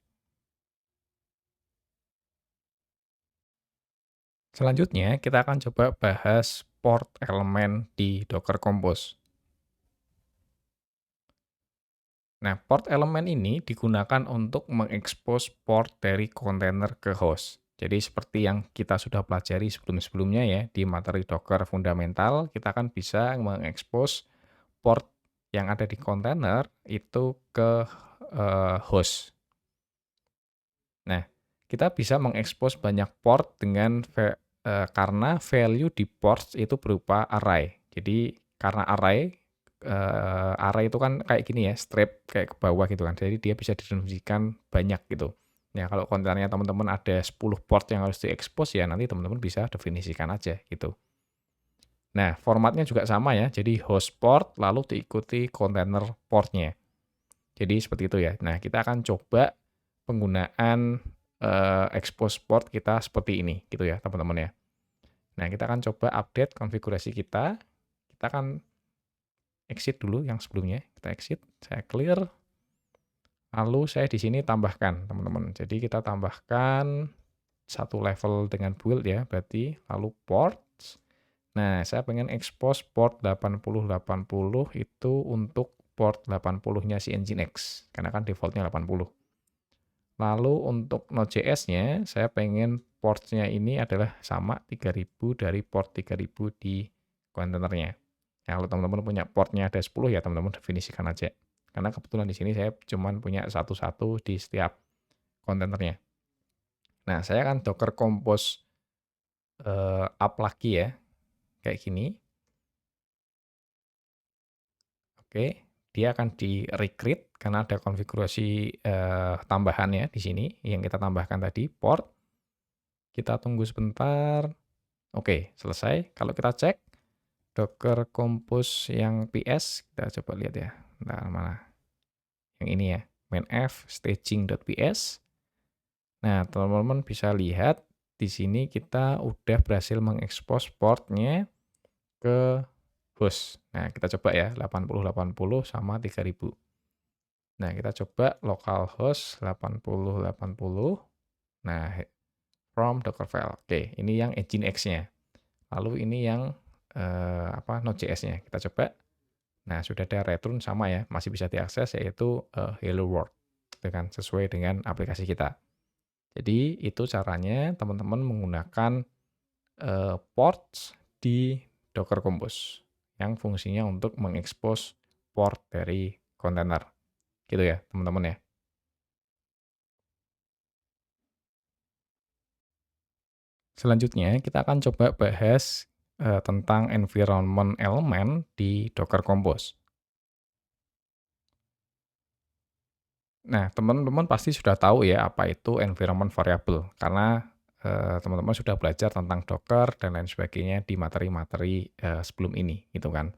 Selanjutnya, kita akan coba bahas port elemen di Docker Compose. Nah, port elemen ini digunakan untuk mengekspos port dari kontainer ke host. Jadi seperti yang kita sudah pelajari sebelum-sebelumnya ya, di materi Docker fundamental, kita kan bisa mengekspos port yang ada di kontainer itu ke host. Nah, kita bisa mengekspos banyak port karena value di port itu berupa array. Jadi karena array itu kan kayak gini ya, strip kayak ke bawah gitu kan. Jadi dia bisa didefinisikan banyak gitu. Ya kalau kontainernya teman-teman ada 10 port yang harus diekspos ya nanti teman-teman bisa definisikan aja gitu. Nah, formatnya juga sama ya. Jadi host port lalu diikuti kontainer portnya. Jadi seperti itu ya. Nah, kita akan coba penggunaan expose port kita seperti ini gitu ya, teman-teman ya. Nah, kita akan coba update konfigurasi kita. Kita akan exit dulu yang sebelumnya. Kita exit, saya clear. Lalu saya di sini tambahkan, teman-teman. Jadi kita tambahkan satu level dengan build ya, berarti lalu ports. Nah, saya pengen expose port 8080 itu untuk port 80-nya si Nginx, karena kan defaultnya 80. Lalu untuk Node.js-nya, saya pengen ports-nya ini adalah sama 3000 dari port 3000 di kontainernya. Nah, kalau teman-teman punya portnya ada 10 ya teman-teman definisikan aja. Karena kebetulan di sini saya cuma punya satu-satu di setiap kontainernya. Nah, saya akan Docker Compose up lagi ya, kayak gini. Oke, dia akan di-recreate karena ada konfigurasi tambahan ya di sini yang kita tambahkan tadi, port. Kita tunggu sebentar. Oke, selesai. Kalau kita cek Docker Compose yang PS, kita coba lihat ya. Nah, mana? Yang ini ya, mainf staging.ps. Nah, teman-teman bisa lihat di sini kita udah berhasil mengekspos portnya ke host. Nah, kita coba ya, 8080 sama 3000. Nah, kita coba localhost 8080. Nah, from Dockerfile. Oke, ini yang Nginx-nya. Lalu ini yang Node.js-nya. Kita coba. Nah, sudah ada return sama ya, masih bisa diakses yaitu hello world dengan sesuai dengan aplikasi kita. Jadi itu caranya teman-teman menggunakan ports di Docker Compose yang fungsinya untuk mengekspos port dari kontainer. Gitu ya, teman-teman ya. Selanjutnya kita akan coba bahas tentang environment elemen di Docker Compose. Nah, teman-teman pasti sudah tahu ya apa itu environment variable karena teman-teman sudah belajar tentang Docker dan lain sebagainya di materi-materi sebelum ini, gitu kan.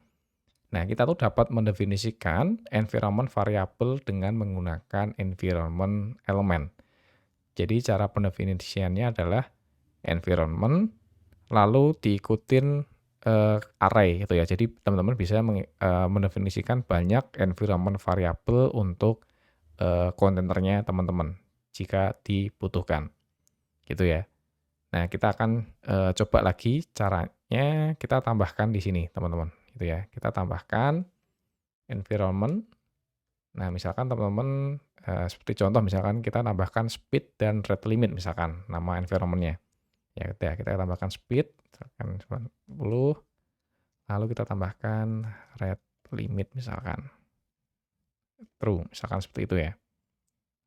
Nah, kita tuh dapat mendefinisikan environment variable dengan menggunakan environment element. Jadi cara pendefinisiannya adalah environment lalu diikutin array gitu ya. Jadi teman-teman bisa mendefinisikan banyak environment variable untuk kontainernya teman-teman jika dibutuhkan gitu ya. Nah, kita akan coba lagi caranya kita tambahkan di sini teman-teman gitu ya. Kita tambahkan environment. Nah, misalkan teman-teman seperti contoh misalkan kita tambahkan speed dan rate limit misalkan nama environment-nya. Ya udah kita tambahkan speed misalkan 90 lalu kita tambahkan rate limit misalkan true misalkan seperti itu ya.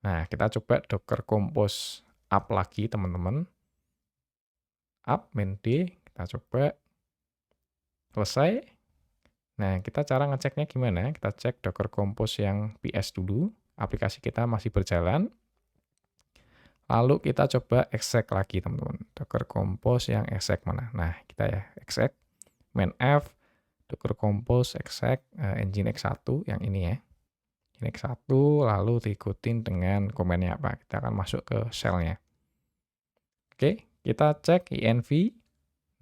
Nah, kita coba Docker Compose up lagi, teman-teman. Up, main D, kita coba. Selesai. Nah, kita cara ngeceknya gimana? Kita cek Docker Compose yang PS dulu, aplikasi kita masih berjalan, lalu kita coba exec lagi teman-teman. Docker Compose yang exec mana? Nah, kita ya exec, main F, Docker Compose exec, Nginx 1 yang ini ya. Nginx 1 lalu diikutin dengan komennya apa? Kita akan masuk ke shell-nya. Oke, kita cek env.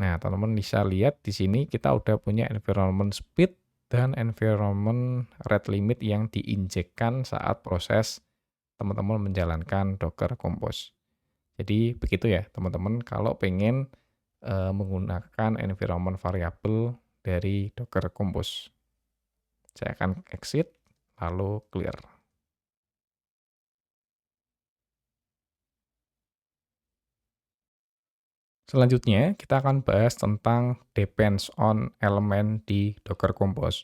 Nah, teman-teman bisa lihat di sini kita udah punya environment speed dan environment rate limit yang diinjekkan saat proses teman-teman menjalankan Docker Compose. Jadi begitu ya teman-teman kalau pengen menggunakan environment variable dari Docker Compose. Saya akan exit lalu clear. Selanjutnya kita akan bahas tentang depends on element di Docker Compose.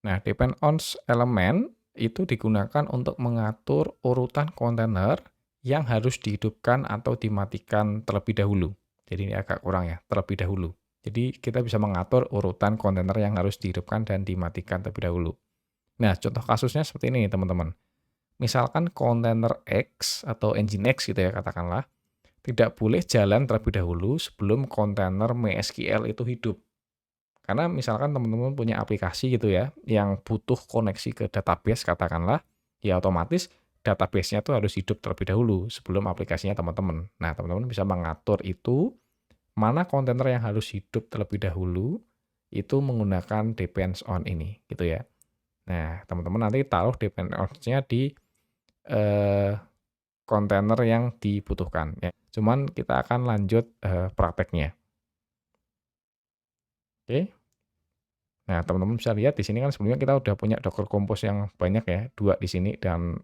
Nah, depend on element itu digunakan untuk mengatur urutan kontainer yang harus dihidupkan atau dimatikan terlebih dahulu. Jadi ini agak kurang ya, terlebih dahulu. Jadi kita bisa mengatur urutan kontainer yang harus dihidupkan dan dimatikan terlebih dahulu. Nah, contoh kasusnya seperti ini teman-teman. Misalkan kontainer X atau Nginx gitu ya katakanlah, tidak boleh jalan terlebih dahulu sebelum kontainer MySQL itu hidup. Karena misalkan teman-teman punya aplikasi gitu ya, yang butuh koneksi ke database katakanlah, ya otomatis database-nya tuh harus hidup terlebih dahulu sebelum aplikasinya teman-teman. Nah, teman-teman bisa mengatur itu, mana kontainer yang harus hidup terlebih dahulu, itu menggunakan depends on ini, gitu ya. Nah, teman-teman nanti taruh depends on-nya di kontainer yang dibutuhkan. Ya. Cuman kita akan lanjut prakteknya. Oke. Nah, teman-teman bisa lihat di sini kan sebelumnya kita udah punya Docker Compose yang banyak ya, 2 di sini dan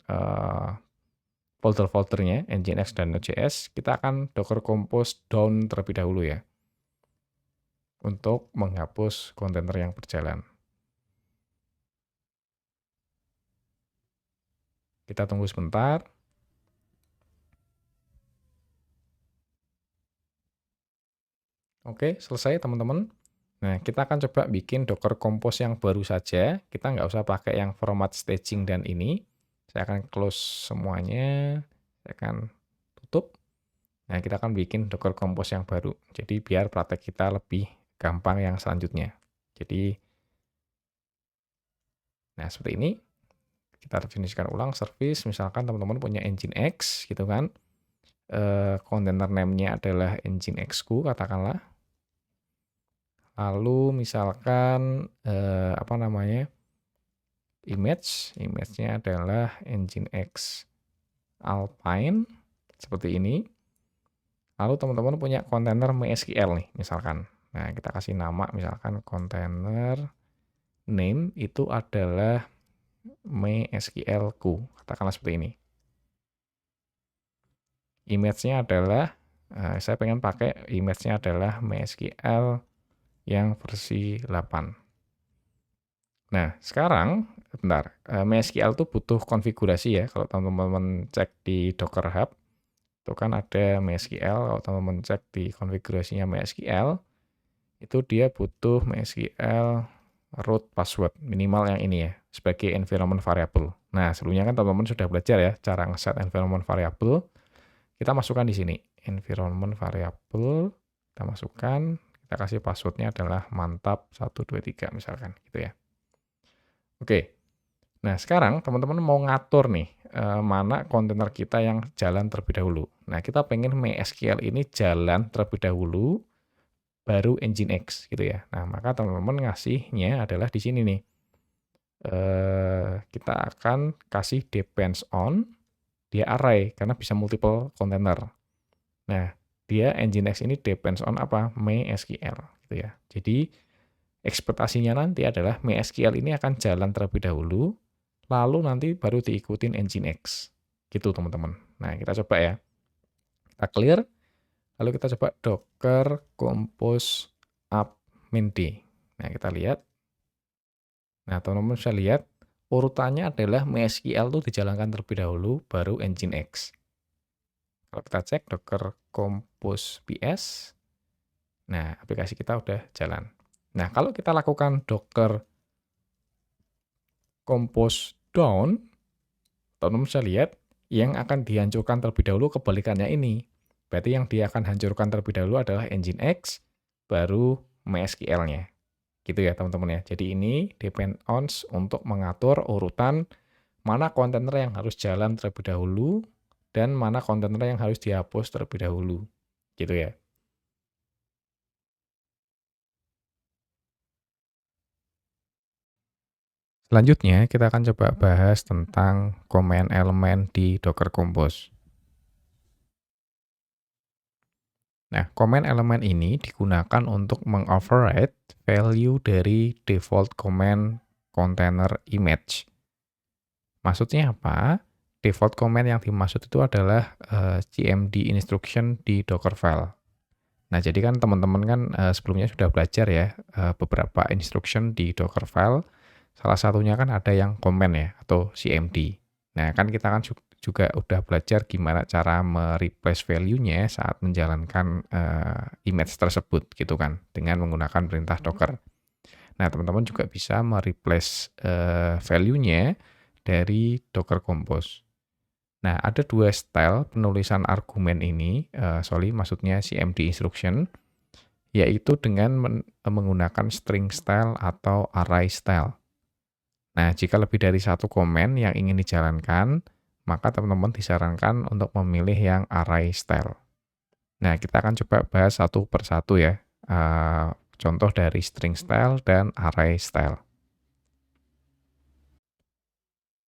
folder-foldernya Nginx dan Node.js. Kita akan Docker Compose down terlebih dahulu ya, untuk menghapus kontainer yang berjalan. Kita tunggu sebentar. Oke, selesai teman-teman. Nah, kita akan coba bikin Docker Compose yang baru saja. Kita nggak usah pakai yang format staging dan ini. Saya akan close semuanya. Saya akan tutup. Nah, kita akan bikin Docker Compose yang baru. Jadi, biar praktek kita lebih gampang yang selanjutnya. Jadi, nah seperti ini. Kita definisikan ulang service. Misalkan teman-teman punya Nginx, gitu kan. Container name-nya adalah Nginx-ku, katakanlah. Lalu misalkan apa namanya? Image-nya adalah Nginx Alpine seperti ini. Lalu teman-teman punya kontainer MySQL nih, misalkan. Nah, kita kasih nama misalkan kontainer name itu adalah MySQL-ku, katakanlah seperti ini. Image-nya adalah saya pengen pakai image-nya adalah MySQL yang versi 8. Nah, sekarang, bentar, MySQL itu butuh konfigurasi ya, kalau teman-teman cek di Docker Hub, itu kan ada MySQL, kalau teman-teman cek di konfigurasinya MySQL, itu dia butuh MySQL root password, minimal yang ini ya, sebagai environment variable. Nah, sebelumnya kan teman-teman sudah belajar ya, cara ngeset environment variable, kita masukkan di sini, environment variable, kita masukkan, kita kasih passwordnya adalah mantap 123 misalkan, gitu ya. Oke, nah sekarang teman-teman mau ngatur nih, mana kontainer kita yang jalan terlebih dahulu. Nah, kita pengen MySQL ini jalan terlebih dahulu, baru Nginx gitu ya. Nah, maka teman-teman ngasihnya adalah di sini nih. Kita akan kasih depends on, dia array, karena bisa multiple container. Nah, dia Nginx ini depends on apa? MySQL gitu ya. Jadi, ekspektasinya nanti adalah MySQL ini akan jalan terlebih dahulu, lalu nanti baru diikutin Nginx. Gitu teman-teman. Nah, kita coba ya. Kita clear, lalu kita coba docker compose up main d. Nah, kita lihat. Nah, teman-teman bisa lihat, urutannya adalah MySQL itu dijalankan terlebih dahulu, baru Nginx. Kalau kita cek docker compose ps, Nah, aplikasi kita udah jalan. Nah, kalau kita lakukan Docker Compose down, teman-teman bisa lihat yang akan dihancurkan terlebih dahulu kebalikannya ini. Berarti yang dia akan hancurkan terlebih dahulu adalah Nginx, baru MySQL-nya. Gitu ya teman-teman ya. Jadi ini depend on untuk mengatur urutan mana kontainer yang harus jalan terlebih dahulu dan mana kontainer yang harus dihapus terlebih dahulu. Gitu ya. Selanjutnya kita akan coba bahas tentang command elemen di Docker Compose. Nah, command elemen ini digunakan untuk mengoverride value dari default command container image. Maksudnya apa? Default command yang dimaksud itu adalah cmd instruction di Dockerfile. Nah, jadi kan teman-teman kan sebelumnya sudah belajar ya beberapa instruction di Dockerfile. Salah satunya kan ada yang command ya atau cmd. Nah, kan kita kan juga udah belajar gimana cara mereplace value-nya saat menjalankan image tersebut gitu kan dengan menggunakan perintah Docker. Nah, teman-teman juga bisa mereplace value-nya dari Docker Compose. Nah, ada dua style penulisan argumen ini, maksudnya CMD instruction, yaitu dengan menggunakan string style atau array style. Nah, jika lebih dari satu komen yang ingin dijalankan, maka teman-teman disarankan untuk memilih yang array style. Nah, kita akan coba bahas satu persatu ya, contoh dari string style dan array style.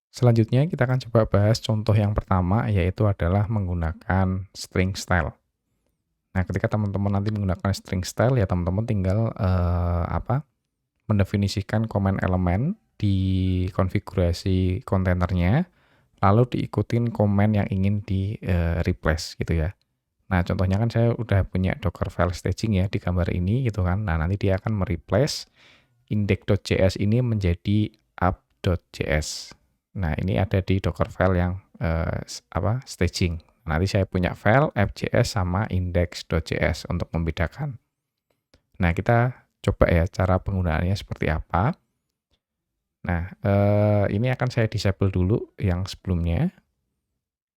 Selanjutnya kita akan coba bahas contoh yang pertama, yaitu adalah menggunakan string style. Nah, ketika teman-teman nanti menggunakan string style, ya teman-teman tinggal mendefinisikan command elemen di konfigurasi kontainernya, lalu diikutin command yang ingin di replace gitu ya. Nah, contohnya kan saya udah punya Docker file staging ya di gambar ini gitu kan. Nah, nanti dia akan mereplace index.js ini menjadi app.js. Nah, ini ada di Docker file yang staging. Nanti saya punya file app.js sama index.js untuk membedakan. Nah, kita coba ya cara penggunaannya seperti apa. Nah, ini akan saya disable dulu yang sebelumnya.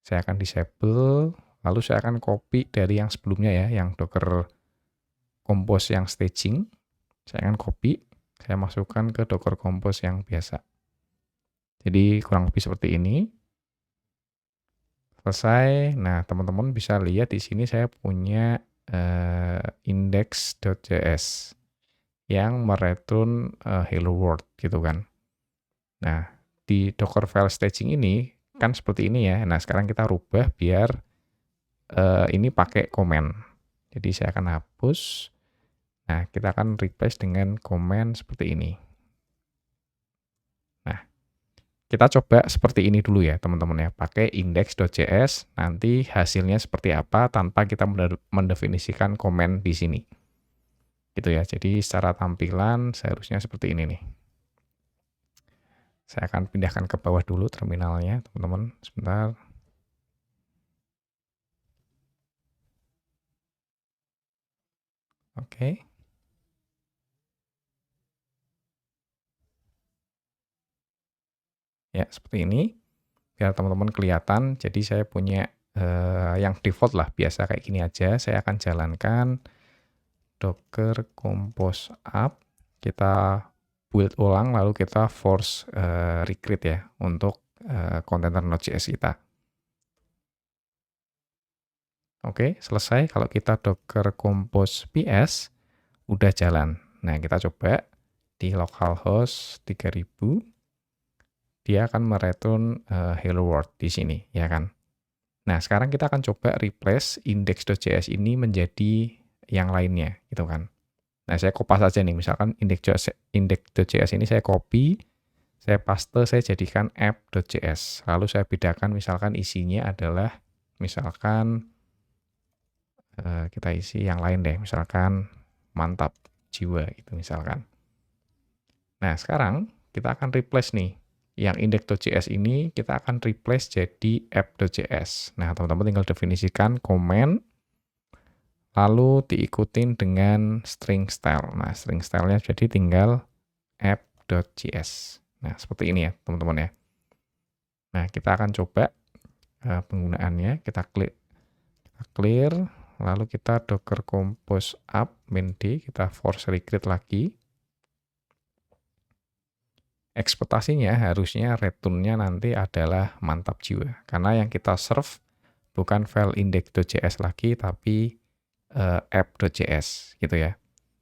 Saya akan disable, lalu saya akan copy dari yang sebelumnya ya, yang Docker Compose yang staging. Saya akan copy, saya masukkan ke Docker Compose yang biasa. Jadi kurang lebih seperti ini. Selesai. Nah, teman-teman bisa lihat di sini saya punya index.js yang mereturn hello world gitu kan. Nah, di Docker file staging ini kan seperti ini ya. Nah, sekarang kita rubah biar ini pakai comment. Jadi saya akan hapus. Nah, kita akan replace dengan comment seperti ini. Nah, kita coba seperti ini dulu ya teman-teman ya. Pakai index.js, nanti hasilnya seperti apa tanpa kita mendefinisikan comment di sini. Gitu ya, jadi secara tampilan seharusnya seperti ini nih. Saya akan pindahkan ke bawah dulu terminalnya, teman-teman. Sebentar. Oke. Ya, seperti ini. Biar teman-teman kelihatan, jadi saya punya yang default lah, biasa kayak gini aja. Saya akan jalankan Docker Compose App. Kita build ulang, lalu kita force recreate ya, untuk kontainer Node.js kita. Oke, selesai. Kalau kita Docker Compose PS, udah jalan. Nah, kita coba di localhost 3000, dia akan mereturn hello world di sini, ya kan? Nah, sekarang kita akan coba replace index.js ini menjadi yang lainnya, gitu kan? Nah, saya kopas aja nih, misalkan index.js ini saya copy, saya paste, saya jadikan app.js. Lalu saya bedakan misalkan isinya adalah, misalkan kita isi yang lain deh, misalkan mantap jiwa gitu misalkan. Nah, sekarang kita akan replace nih. Yang index.js ini kita akan replace jadi app.js. Nah, teman-teman tinggal definisikan comment, lalu diikutin dengan string style. Nah, string style-nya jadi tinggal app.js. Nah, seperti ini ya, teman-teman ya. Nah, kita akan coba penggunaannya. Kita clear, lalu kita docker compose up main d, kita force recreate lagi. Ekspektasinya harusnya return-nya nanti adalah mantap jiwa. Karena yang kita serve bukan file index.js lagi, tapi app.js gitu ya.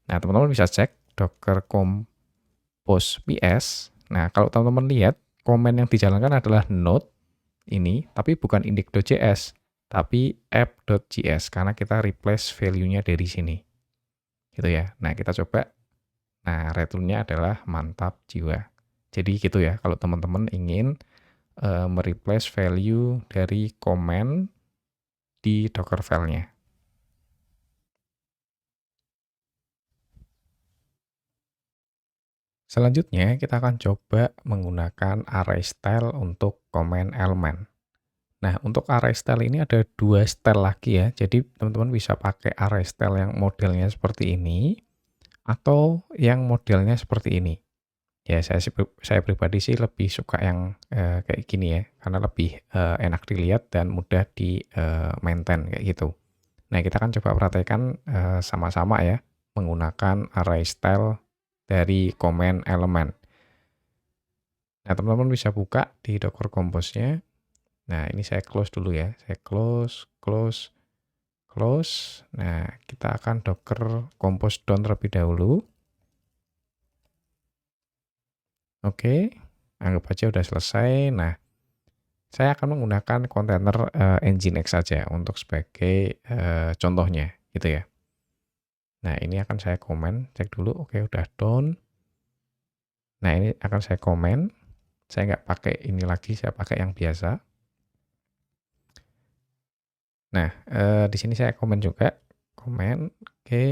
Nah, teman-teman bisa cek docker compose ps. Nah, kalau teman-teman lihat, komen yang dijalankan adalah node ini, tapi bukan index.js, tapi app.js, karena kita replace value-nya dari sini. Gitu ya. Nah, kita coba. Nah, return-nya adalah mantap jiwa. Jadi gitu ya, kalau teman-teman ingin mereplace value dari komen di Docker file-nya. Selanjutnya, kita akan coba menggunakan array style untuk komen elemen. Nah, untuk array style ini ada dua style lagi ya. Jadi, teman-teman bisa pakai array style yang modelnya seperti ini, atau yang modelnya seperti ini. Ya, saya pribadi sih lebih suka yang kayak gini ya, karena lebih enak dilihat dan mudah di maintain kayak gitu. Nah, kita akan coba praktekkan sama-sama ya, menggunakan array style dari komen elemen. Nah, teman-teman bisa buka di Docker Compose-nya. Nah, ini saya close dulu ya. Saya close. Nah, kita akan Docker Compose down terlebih dahulu. Oke, anggap aja udah selesai. Nah, saya akan menggunakan kontainer Nginx saja untuk sebagai contohnya, gitu ya. Nah, ini akan saya komen, cek dulu, oke udah done. Nah, ini akan saya komen. Saya nggak pakai ini lagi, saya pakai yang biasa. Nah, di sini saya komen juga, komen, oke.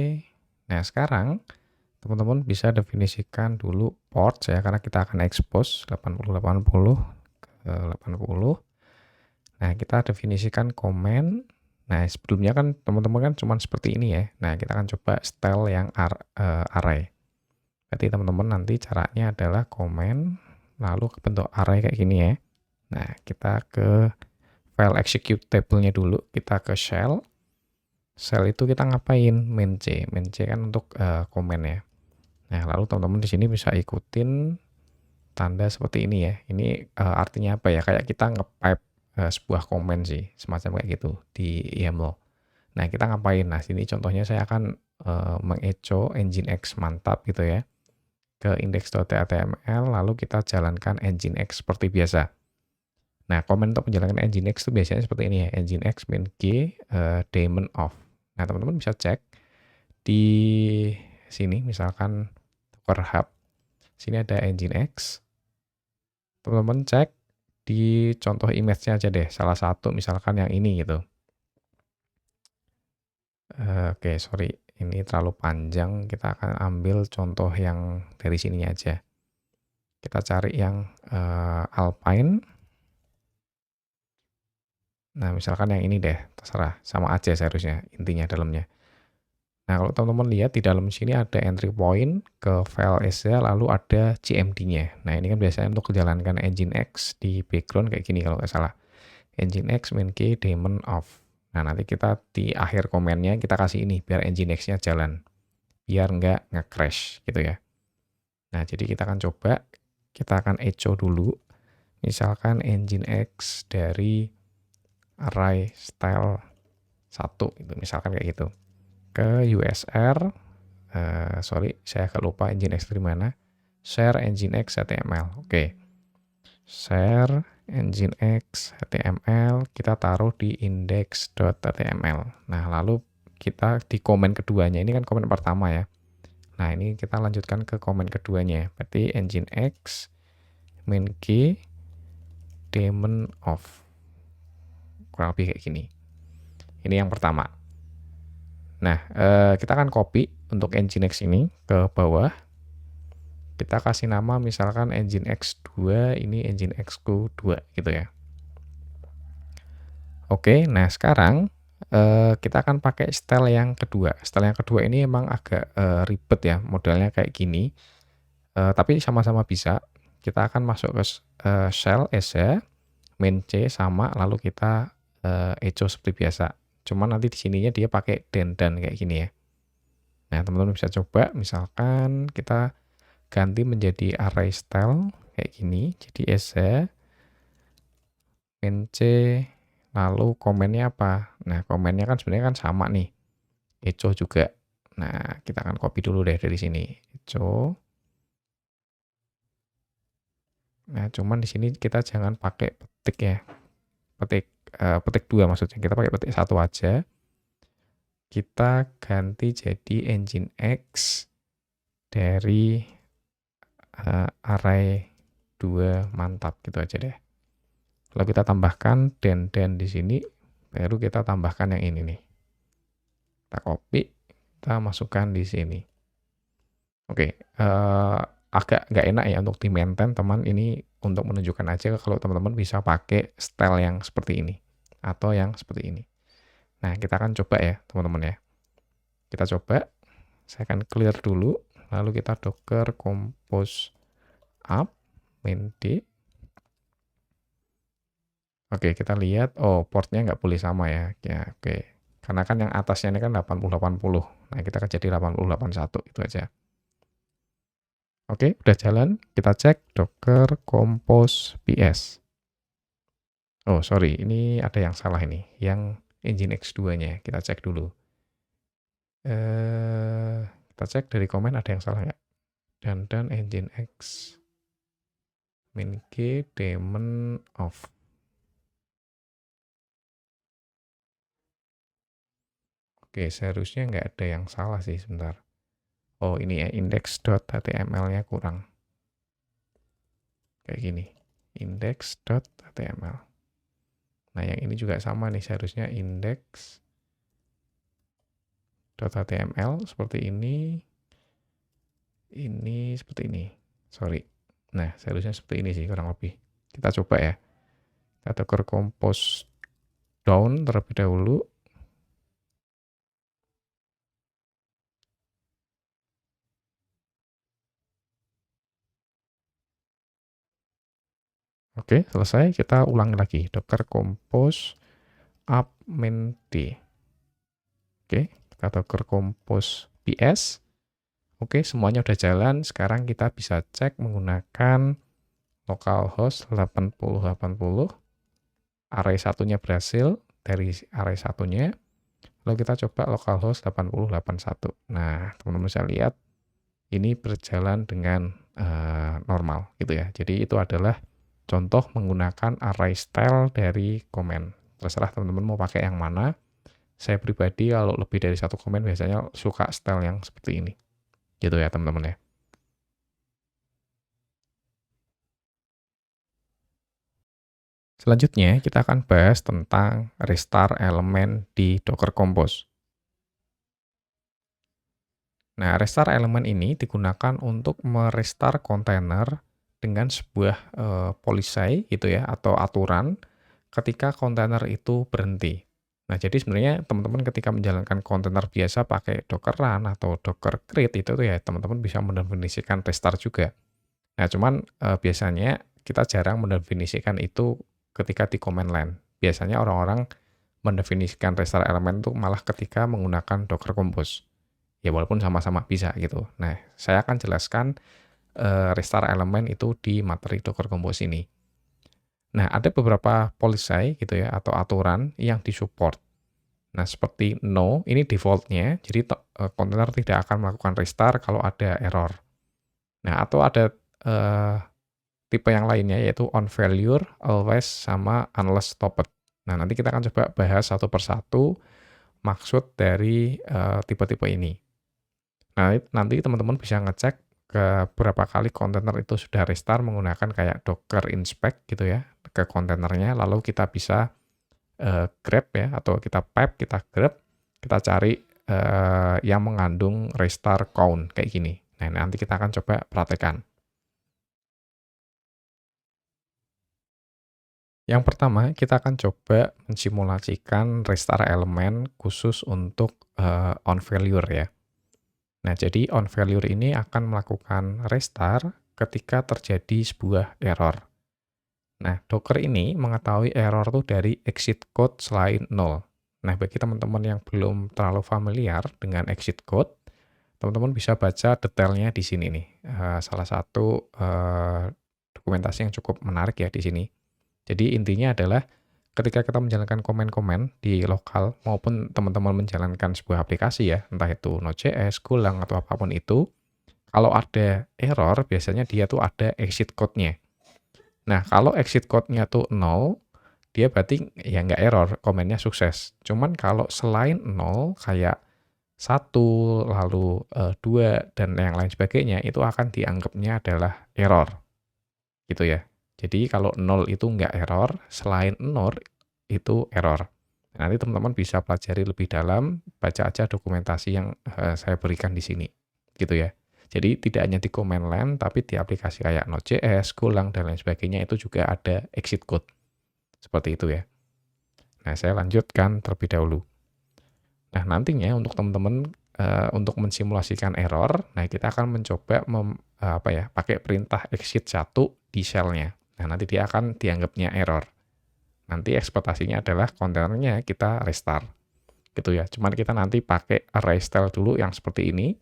Nah, sekarang teman-teman bisa definisikan dulu port ya, karena kita akan expose 8080 ke 80. Nah, kita definisikan komen. Nah, sebelumnya kan teman-teman kan cuma seperti ini ya. Nah, kita akan coba style yang array. Berarti teman-teman nanti caranya adalah komen, lalu ke bentuk array kayak gini ya. Nah, kita ke file executable-nya dulu, kita ke shell. Shell itu kita ngapain? Main C. Main C kan untuk komen ya. Nah, lalu teman-teman di sini bisa ikutin tanda seperti ini ya. Ini artinya apa ya? Kayak kita nge-pipe sebuah komen sih, semacam kayak gitu di YAML. Nah, kita ngapain? Nah, sini contohnya saya akan mengecho Nginx mantap gitu ya ke index.html, lalu kita jalankan Nginx seperti biasa. Nah, komen untuk menjalankan Nginx itu biasanya seperti ini ya, Nginx min g daemon off. Nah, teman-teman bisa cek di sini, misalkan Docker Hub, sini ada Nginx. Teman-teman cek di contoh image-nya aja deh, salah satu misalkan yang ini gitu. Oke, sorry, ini terlalu panjang, kita akan ambil contoh yang dari sininya aja. Kita cari yang Alpine. Nah, misalkan yang ini deh, terserah, sama aja seharusnya intinya dalamnya. Nah, kalau teman-teman lihat di dalam sini ada entry point ke file Eza, lalu ada CMD-nya. Nah, ini kan biasanya untuk menjalankan Nginx di background kayak gini kalau nggak salah. Nginx min k daemon off. Nah, nanti kita di akhir komennya kita kasih ini biar Nginx-nya jalan. Biar nggak nge-crash gitu ya. Nah, jadi kita akan coba, kita akan echo dulu. Misalkan Nginx dari array style 1 gitu, misalkan kayak gitu. Ke USR, sorry, saya agak lupa Nginx dari mana. Share Nginx HTML. Oke. Share Nginx HTML, kita taruh di index.html. Nah, lalu kita di komen keduanya, ini kan komen pertama ya. Nah, ini kita lanjutkan ke komen keduanya. Berarti Nginx min g daemon off. Kurang lebih kayak gini. Ini yang pertama. Nah, kita akan copy untuk Nginx ini ke bawah. Kita kasih nama misalkan Nginx 2, ini Nginx 2 gitu ya. Oke, nah sekarang Kita akan pakai style yang kedua. Style yang kedua ini emang agak, ribet ya, modelnya kayak gini, tapi sama-sama bisa. Kita akan masuk ke shell ESA, main C sama, lalu kita, echo seperti biasa. Cuman nanti di sininya dia pakai dan kayak gini ya. Nah, teman-teman bisa coba, misalkan kita ganti menjadi array style kayak gini. Jadi ESA, main C, lalu komennya apa? Nah, komennya kan sebenarnya kan sama nih. Echo juga. Nah, kita akan copy dulu deh dari sini. Echo. Nah, cuman di sini kita jangan pakai petik ya. Petik 2 maksudnya. Kita pakai petik 1 aja. Kita ganti jadi engine X dari array 2 mantap gitu aja deh. Lalu kita tambahkan dan di sini, baru kita tambahkan yang ini nih. Kita copy, kita masukkan di sini. Oke, agak nggak enak ya untuk di-maintain, teman. Ini untuk menunjukkan aja kalau teman-teman bisa pakai style yang seperti ini atau yang seperti ini. Nah, kita akan coba ya, teman-teman ya. Kita coba, saya akan clear dulu, lalu kita docker compose up main D. Oke, kita lihat, oh portnya nggak boleh sama ya. Ya, oke. Karena kan yang atasnya ini kan 8080. Nah, kita akan jadi 8081, itu aja. Oke, udah jalan. Kita cek docker compose ps. Oh, sorry, ini ada yang salah ini. Yang engine X2-nya. Kita cek dulu. Kita cek dari komen ada yang salah nggak? Dan engine X min G daemon off. Oke, seharusnya nggak ada yang salah sih, sebentar. Oh, ini ya, index.html-nya kurang. Kayak gini, index.html. Nah, yang ini juga sama nih, seharusnya index.html seperti ini seperti ini. Sorry. Nah, seharusnya seperti ini sih, kurang lebih. Kita coba ya. Kita docker compose down terlebih dahulu. Oke, selesai. Kita ulangi lagi. Docker compose up main D. Oke, kita docker compose ps. Oke, semuanya udah jalan. Sekarang kita bisa cek menggunakan localhost 8080. Array satunya berhasil dari array satunya. Lalu kita coba localhost 8081. Nah, teman-teman bisa lihat ini berjalan dengan normal gitu ya. Jadi itu adalah contoh menggunakan array style dari komen. Terserah teman-teman mau pakai yang mana. Saya pribadi kalau lebih dari satu komen biasanya suka style yang seperti ini. Gitu ya teman-teman ya. Selanjutnya kita akan bahas tentang restart elemen di Docker Compose. Nah, restart elemen ini digunakan untuk merestart kontainer dengan sebuah policy gitu ya, atau aturan ketika kontainer itu berhenti. Nah, jadi sebenarnya teman-teman ketika menjalankan kontainer biasa pakai Docker run atau Docker create itu tuh ya teman-teman bisa mendefinisikan restart juga. Nah, cuman biasanya kita jarang mendefinisikan itu ketika di command line. Biasanya orang-orang mendefinisikan restart elemen itu malah ketika menggunakan Docker Compose. Ya walaupun sama-sama bisa gitu. Nah, saya akan jelaskan restart elemen itu di materi Docker Compose ini. Nah, ada beberapa policy gitu ya atau aturan yang disupport. Nah, seperti no, ini default-nya, jadi kontainer tidak akan melakukan restart kalau ada error. Nah, atau ada tipe yang lainnya yaitu on failure, always, sama unless stopped. Nah, nanti kita akan coba bahas satu persatu maksud dari tipe-tipe ini. Nah, nanti teman-teman bisa ngecek ke berapa kali kontainer itu sudah restart menggunakan kayak docker inspect gitu ya ke kontainernya, lalu kita bisa grab ya, atau kita pipe, kita grab, kita cari yang mengandung restart count kayak gini. Nah, nanti kita akan coba praktekkan. Yang pertama, kita akan coba mensimulasikan restart elemen khusus untuk on failure ya. Nah, jadi on failure ini akan melakukan restart ketika terjadi sebuah error. Nah, Docker ini mengetahui error tuh dari exit code selain 0. Nah, bagi teman-teman yang belum terlalu familiar dengan exit code, teman-teman bisa baca detailnya di sini nih. Salah satu dokumentasi yang cukup menarik ya di sini. Jadi intinya adalah ketika kita menjalankan komen-komen di lokal maupun teman-teman menjalankan sebuah aplikasi ya, entah itu Node.js, Golang, atau apapun itu, kalau ada error biasanya dia tuh ada exit code-nya. Nah, kalau exit code-nya tuh 0, dia berarti ya nggak error, komennya sukses. Cuman kalau selain 0, kayak 1, lalu 2, dan yang lain sebagainya, itu akan dianggapnya adalah error, gitu ya. Jadi kalau 0 itu nggak error, selain 0 itu error. Nanti teman-teman bisa pelajari lebih dalam, baca aja dokumentasi yang saya berikan di sini, gitu ya. Jadi tidak hanya di command line, tapi di aplikasi kayak Node.js, Golang, dan lain sebagainya itu juga ada exit code. Seperti itu ya. Nah, saya lanjutkan terlebih dahulu. Nah, nantinya untuk teman-teman untuk mensimulasikan error, nah kita akan mencoba pakai perintah exit 1 di shell-nya. Nah, nanti dia akan dianggapnya error. Nanti ekspektasinya adalah kontainernya kita restart. Gitu ya. Cuman kita nanti pakai array style dulu yang seperti ini.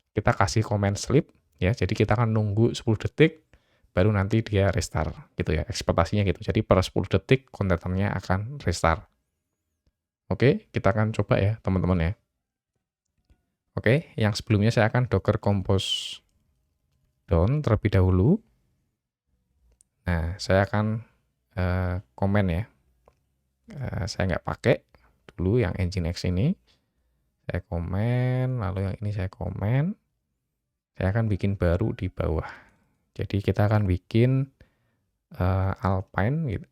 Kita kasih command sleep ya. Jadi kita akan nunggu 10 detik baru nanti dia restart gitu ya. Ekspektasinya gitu. Jadi per 10 detik kontainernya akan restart. Oke, kita akan coba ya, teman-teman ya. Oke, yang sebelumnya saya akan docker compose down terlebih dahulu. Nah, saya akan komen ya. Saya nggak pakai dulu yang Nginx ini. Saya komen, lalu yang ini saya komen. Saya akan bikin baru di bawah. Jadi kita akan bikin Alpine gitu,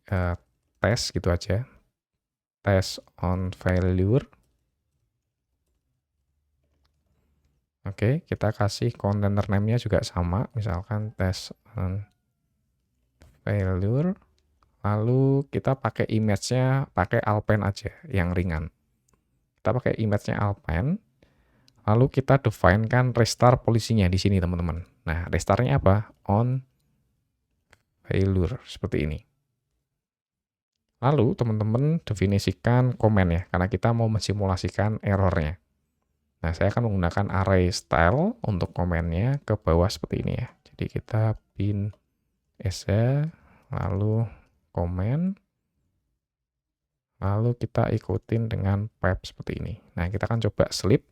tes gitu aja. Test on failure. Oke, kita kasih container name-nya juga sama. Misalkan test on failure. Lalu kita pakai image-nya, pakai Alpine aja, yang ringan. Kita pakai image-nya Alpine. Lalu kita define kan restart polisinya di sini, teman-teman. Nah, restart-nya apa? On failure, seperti ini. Lalu, teman-teman definisikan komen ya, karena kita mau mensimulasikan errornya. Nah, saya akan menggunakan array style untuk komennya ke bawah seperti ini ya. Jadi kita bin esa, lalu komen, lalu kita ikutin dengan pipe seperti ini. Nah, kita akan coba sleep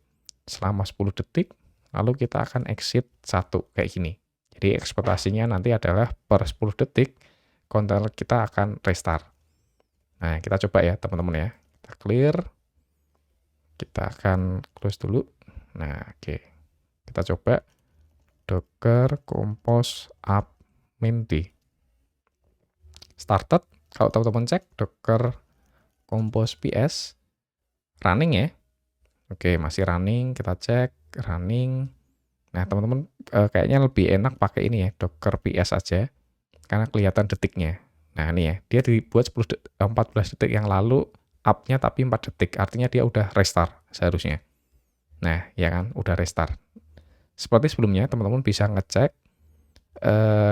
selama 10 detik, lalu kita akan exit 1 kayak gini. Jadi ekspektasinya nanti adalah per 10 detik, kontainer kita akan restart. Nah, kita coba ya teman-teman ya. Kita clear, kita akan close dulu. Nah, oke. Kita coba docker compose up min d. Started, kalau teman-teman cek docker compose ps, running ya. Oke, masih running, kita cek running. Nah, teman-teman kayaknya lebih enak pakai ini ya, docker ps aja, karena kelihatan detiknya. Nah, ini ya, dia dibuat 14 detik yang lalu, up-nya tapi 4 detik, artinya dia udah restart seharusnya. Nah, ya kan, udah restart. Seperti sebelumnya, teman-teman bisa ngecek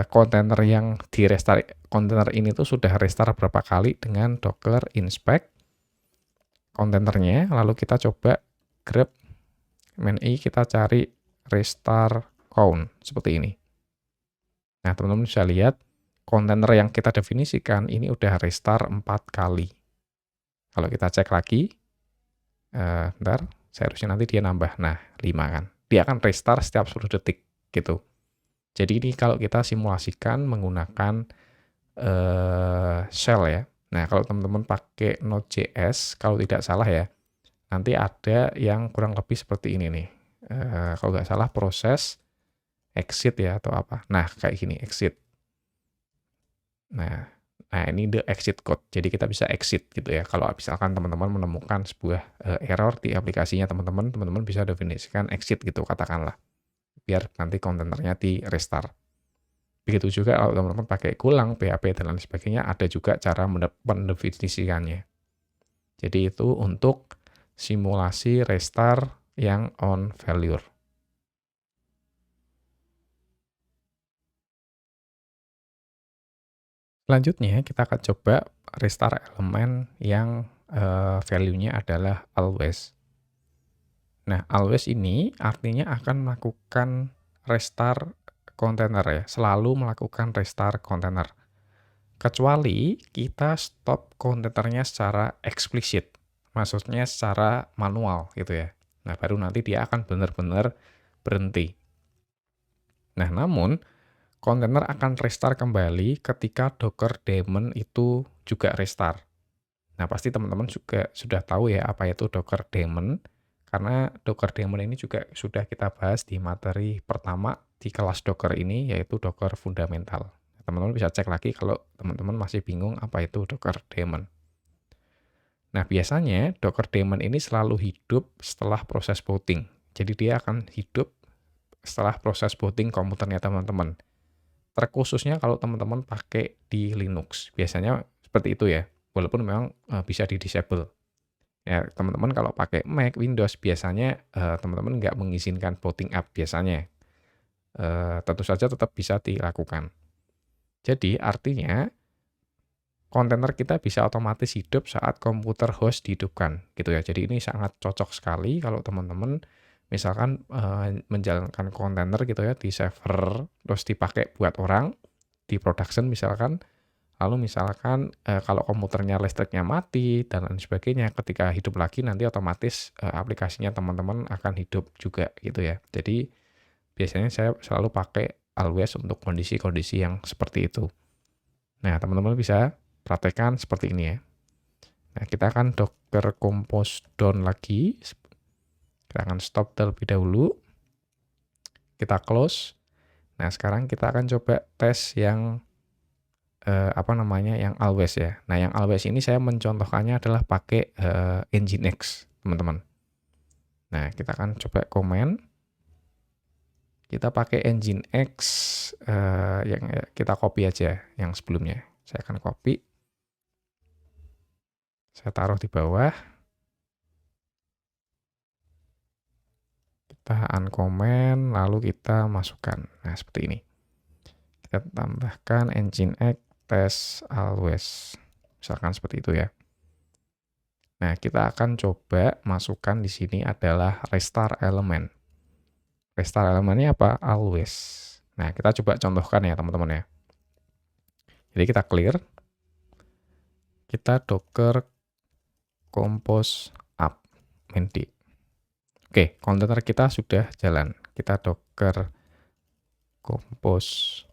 kontainer yang di restart, kontainer ini tuh sudah restart berapa kali dengan docker inspect kontainernya, lalu kita coba grab main i, kita cari restart count, seperti ini. Nah, teman-teman bisa lihat, kontainer yang kita definisikan ini udah restart 4 kali. Kalau kita cek lagi, bentar, seharusnya nanti dia nambah. Nah, 5 kan. Dia akan restart setiap 10 detik, gitu. Jadi ini kalau kita simulasikan menggunakan shell ya. Nah, kalau teman-teman pakai Node.js, kalau tidak salah ya, nanti ada yang kurang lebih seperti ini nih. Kalau nggak salah proses exit ya atau apa. Nah, kayak gini, exit. Nah, ini the exit code. Jadi kita bisa exit gitu ya. Kalau misalkan teman-teman menemukan sebuah error di aplikasinya teman-teman bisa definisikan exit gitu katakanlah. Biar nanti kontainernya di restart. Begitu juga kalau teman-teman pakai Golang, PHP, dan lain sebagainya, ada juga cara mendefinisikannya. Jadi itu untuk simulasi restart yang on failure. Selanjutnya kita akan coba restart elemen yang value-nya adalah always. Nah, always ini artinya akan melakukan restart kontainer ya, selalu melakukan restart kontainer. Kecuali kita stop kontainernya secara eksplisit, maksudnya secara manual gitu ya. Nah, baru nanti dia akan benar-benar berhenti. Nah, namun kontainer akan restart kembali ketika Docker daemon itu juga restart. Nah, pasti teman-teman juga sudah tahu ya apa itu Docker daemon, karena Docker daemon ini juga sudah kita bahas di materi pertama di kelas Docker ini, yaitu Docker fundamental. Teman-teman bisa cek lagi kalau teman-teman masih bingung apa itu Docker daemon. Nah, biasanya Docker daemon ini selalu hidup setelah proses booting. Jadi dia akan hidup setelah proses booting komputernya teman-teman. Terkhususnya kalau teman-teman pakai di Linux. Biasanya seperti itu ya, walaupun memang bisa di-disable. Ya, teman-teman kalau pakai Mac, Windows, biasanya teman-teman nggak mengizinkan booting up biasanya. Tentu saja tetap bisa dilakukan. Jadi artinya kontainer kita bisa otomatis hidup saat komputer host dihidupkan gitu ya. Jadi ini sangat cocok sekali kalau teman-teman misalkan menjalankan kontainer gitu ya di server terus dipakai buat orang di production misalkan, lalu misalkan kalau komputernya listriknya mati dan lain sebagainya, ketika hidup lagi nanti otomatis aplikasinya teman-teman akan hidup juga gitu ya. Jadi biasanya saya selalu pakai always untuk kondisi-kondisi yang seperti itu. Nah, teman-teman bisa praktekkan seperti ini ya. Nah, kita akan docker compose down lagi. Kita akan stop terlebih dahulu. Kita close. Nah, sekarang kita akan coba tes yang yang always ya. Nah, yang always ini saya mencontohkannya adalah pakai Nginx, teman-teman. Nah, kita akan coba komen. Kita pakai Nginx yang kita copy aja yang sebelumnya. Saya akan copy. Saya taruh di bawah. Kita uncomment, lalu kita masukkan. Nah, seperti ini. Kita tambahkan Nginx test always. Misalkan seperti itu ya. Nah, kita akan coba masukkan di sini adalah restart element. Restart elemennya apa? Always. Nah, kita coba contohkan ya, teman-teman ya. Jadi kita clear. Kita docker compose up md. Oke, kontainer kita sudah jalan. Kita docker compose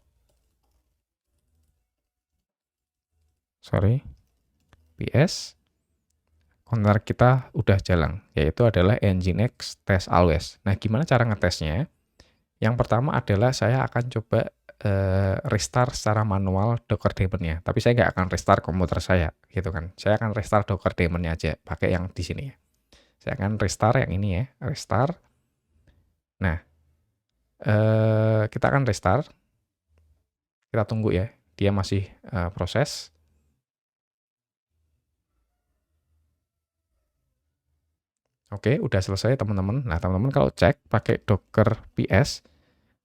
ps. Kontainer kita udah jalan, yaitu adalah Nginx test always. Nah, gimana cara ngetesnya? Yang pertama adalah saya akan coba restart secara manual Docker daemonnya. Tapi saya nggak akan restart komputer saya, gitu kan. Saya akan restart Docker daemonnya aja, pakai yang di sini ya. Saya akan restart yang ini ya, restart. Nah, kita akan restart. Kita tunggu ya, dia masih proses. Oke, udah selesai teman-teman. Nah, teman-teman kalau cek pakai Docker PS,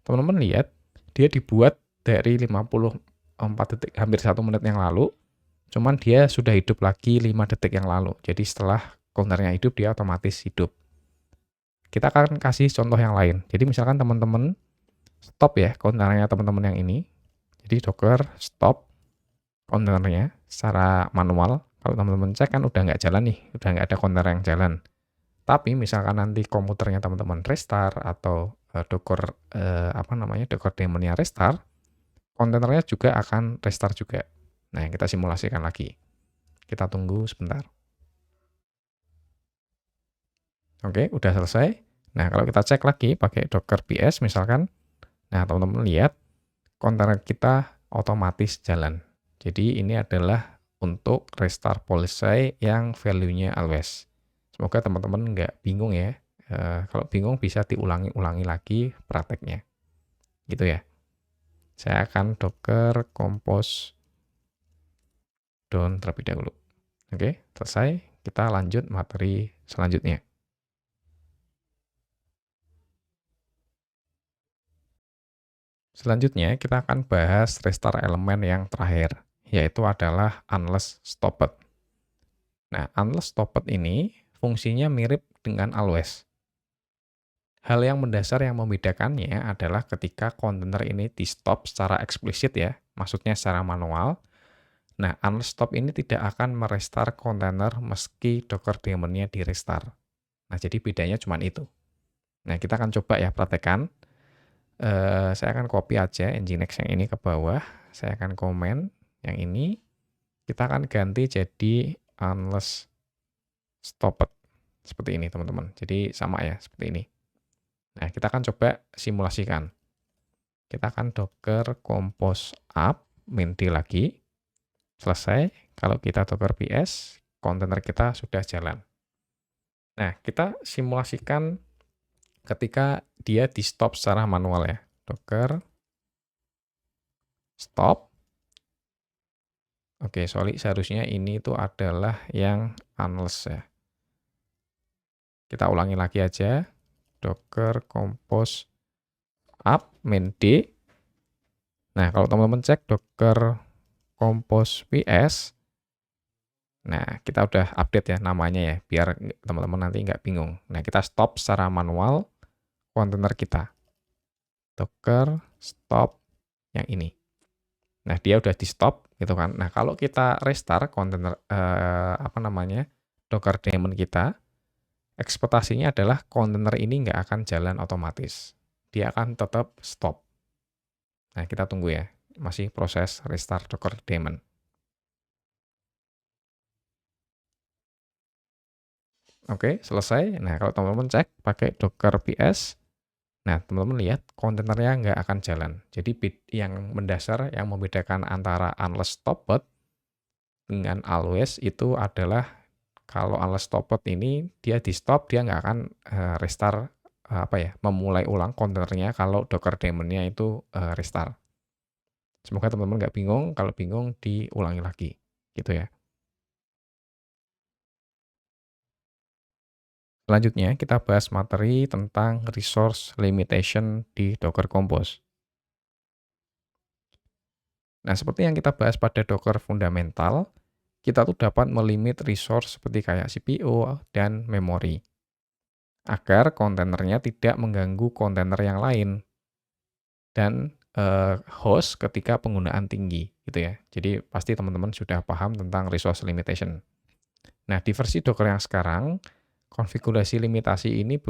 teman-teman lihat dia dibuat dari 54 detik, hampir 1 menit yang lalu, cuman dia sudah hidup lagi 5 detik yang lalu. Jadi setelah counternya hidup, dia otomatis hidup. Kita akan kasih contoh yang lain. Jadi misalkan teman-teman stop ya counternya teman-teman yang ini. Jadi Docker stop counternya secara manual. Kalau teman-teman cek kan udah nggak jalan nih, udah nggak ada counter yang jalan. Tapi misalkan nanti komputernya teman-teman restart atau Docker Docker daemonnya restart, kontainernya juga akan restart juga. Nah, yang kita simulasikan lagi. Kita tunggu sebentar. Oke, udah selesai. Nah, kalau kita cek lagi pakai Docker PS misalkan, nah teman-teman lihat kontainer kita otomatis jalan. Jadi ini adalah untuk restart policy yang value-nya always. Semoga teman-teman nggak bingung ya. Kalau bingung bisa diulangi-ulangi lagi prakteknya. Gitu ya. Saya akan docker compose down terlebih dahulu. Oke, selesai. Kita lanjut materi selanjutnya. Selanjutnya, kita akan bahas restart elemen yang terakhir, yaitu adalah unless stopped. Nah, unless stopped ini fungsinya mirip dengan always. Hal yang mendasar yang membedakannya adalah ketika kontainer ini di-stop secara eksplisit ya, maksudnya secara manual. Nah, unless stop ini tidak akan merestart kontainer meski Docker daemon-nya di-restart. Nah, jadi bedanya cuma itu. Nah, kita akan coba ya praktekkan. Saya akan copy aja Nginx yang ini ke bawah. Saya akan komen yang ini. Kita akan ganti jadi unless stopped. Seperti ini, teman-teman. Jadi sama ya, seperti ini. Nah, kita akan coba simulasikan. Kita akan docker compose up, min d lagi. Selesai. Kalau kita docker ps, kontainer kita sudah jalan. Nah, kita simulasikan ketika dia di-stop secara manual ya. Docker stop. Oke, sorry, seharusnya ini itu adalah yang unless ya. Kita ulangi lagi aja. Docker compose up, min d. Nah, kalau teman-teman cek docker compose ps, nah kita udah update ya namanya ya, biar teman-teman nanti nggak bingung. Nah, kita stop secara manual kontainer kita. Docker stop yang ini. Nah, dia udah di stop gitu kan. Nah, kalau kita restart kontainer Docker daemon kita, ekspektasinya adalah kontainer ini nggak akan jalan otomatis. Dia akan tetap stop. Nah, kita tunggu ya. Masih proses restart Docker daemon. Oke, selesai. Nah, kalau teman-teman cek pakai Docker ps, nah teman-teman lihat kontainernya nggak akan jalan. Jadi yang mendasar, yang membedakan antara unless stopped dengan always itu adalah kalau unless stopped ini dia di stop, dia nggak akan restart memulai ulang kontainernya kalau Docker daemon-nya itu restart. Semoga teman-teman nggak bingung. Kalau bingung diulangi lagi, gitu ya. Selanjutnya, kita bahas materi tentang resource limitation di Docker Compose. Nah, seperti yang kita bahas pada Docker fundamental, kita tuh dapat melimit resource seperti kayak CPU dan memori, agar kontainernya tidak mengganggu kontainer yang lain dan host ketika penggunaan tinggi, gitu ya. Jadi, pasti teman-teman sudah paham tentang resource limitation. Nah, di versi Docker yang sekarang, konfigurasi limitasi ini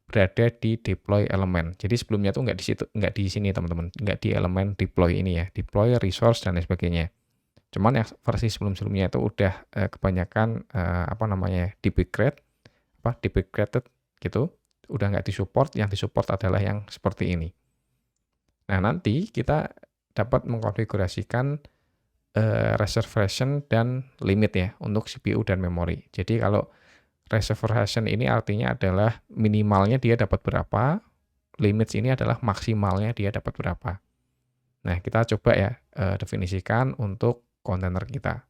berada di deploy element. Jadi sebelumnya tuh nggak di sini teman-teman, nggak di elemen deploy ini ya, deploy resource dan lain sebagainya. Cuman yang versi sebelum-sebelumnya itu udah kebanyakan deprecated gitu, udah nggak disupport. Yang disupport adalah yang seperti ini. Nah, nanti kita dapat mengkonfigurasikan reservation dan limit ya untuk CPU dan memori. Jadi kalau reservation ini artinya adalah minimalnya dia dapat berapa, limits ini adalah maksimalnya dia dapat berapa. Nah, kita coba ya definisikan untuk kontainer kita.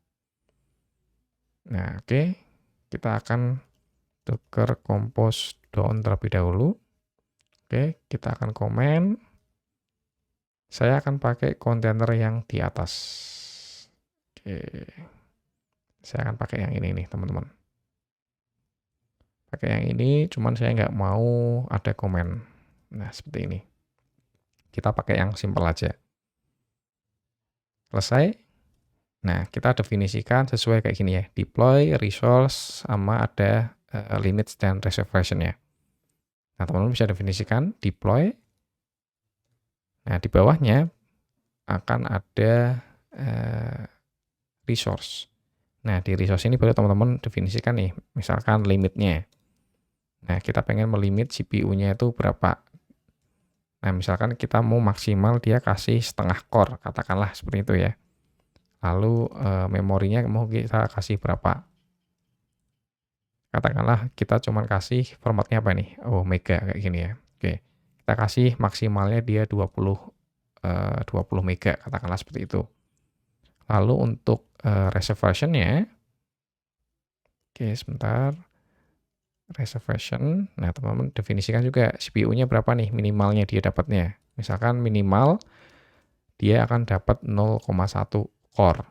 Nah, oke. Kita akan docker compose down terlebih dahulu. Oke, kita akan komen. Saya akan pakai kontainer yang di atas. Oke. Saya akan pakai yang ini nih, teman-teman. Pakai yang ini, cuman saya nggak mau ada komen. Nah, seperti ini. Kita pakai yang simple aja. Selesai. Nah, kita definisikan sesuai kayak gini ya. Deploy, resource, sama ada limits dan reservation-nya. Nah, teman-teman bisa definisikan deploy. Nah, di bawahnya akan ada resource. Nah, di resource ini baru teman-teman definisikan nih, misalkan limitnya. Nah, kita pengen melimit CPU-nya itu berapa. Nah, misalkan kita mau maksimal dia kasih setengah core, katakanlah seperti itu ya. Lalu memorinya mau kita kasih berapa. Katakanlah kita cuma kasih formatnya apa nih? Oh, mega kayak gini ya. Oke. Kita kasih maksimalnya dia 20 20 mega, katakanlah seperti itu. Lalu untuk reservation-nya, oke sebentar, reservation, nah teman-teman definisikan juga CPU-nya berapa nih minimalnya dia dapatnya. Misalkan minimal dia akan dapat 0,1 core.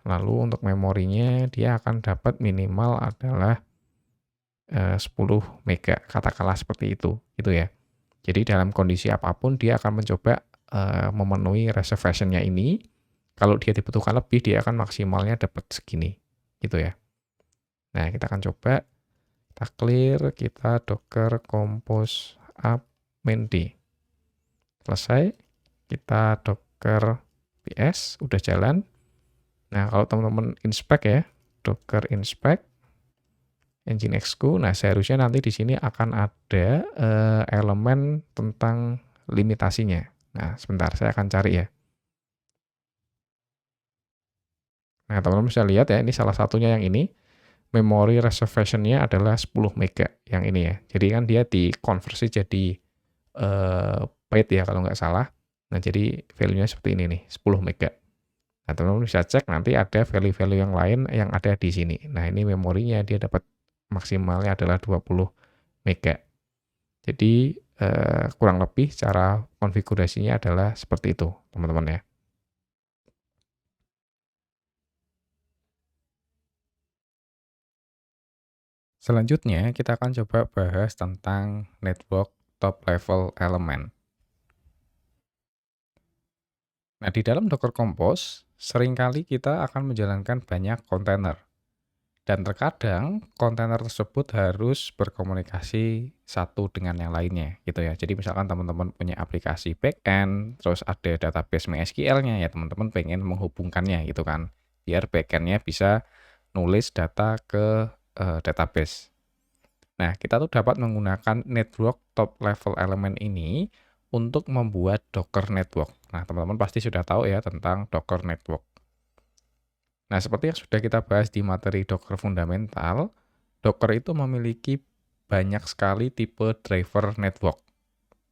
Lalu untuk memorinya dia akan dapat minimal adalah 10 mega, katakanlah seperti itu, gitu ya. Jadi dalam kondisi apapun dia akan mencoba memenuhi reservation-nya ini. Kalau dia dibutuhkan lebih, dia akan maksimalnya dapat segini, gitu ya. Nah, kita akan coba, kita clear, kita docker compose up main d. Selesai, kita docker ps, udah jalan. Nah, kalau teman-teman inspect ya, docker inspect, nginx-ku, nah seharusnya nanti di sini akan ada elemen tentang limitasinya. Nah, sebentar, saya akan cari ya. Nah, teman-teman bisa lihat ya, ini salah satunya yang ini. Memory reservation-nya adalah 10 mega yang ini ya. Jadi kan dia dikonversi jadi byte ya kalau nggak salah. Nah, jadi value-nya seperti ini nih, 10 mega. Nah, teman-teman bisa cek nanti ada value-value yang lain yang ada di sini. Nah, ini memorinya dia dapat maksimalnya adalah 20 mega. Jadi kurang lebih cara konfigurasinya adalah seperti itu, teman-teman ya. Selanjutnya, kita akan coba bahas tentang network top level element. Nah, di dalam Docker Compose, seringkali kita akan menjalankan banyak kontainer. Dan terkadang kontainer tersebut harus berkomunikasi satu dengan yang lainnya, gitu ya. Jadi misalkan teman-teman punya aplikasi backend, terus ada database MySQL-nya, ya teman-teman pengen menghubungkannya gitu kan. Biar backend-nya bisa nulis data ke database. Nah, kita tuh dapat menggunakan network top level element ini untuk membuat Docker network. Nah, teman-teman pasti sudah tahu ya tentang Docker network. Nah, seperti yang sudah kita bahas di materi Docker fundamental, Docker itu memiliki banyak sekali tipe driver network.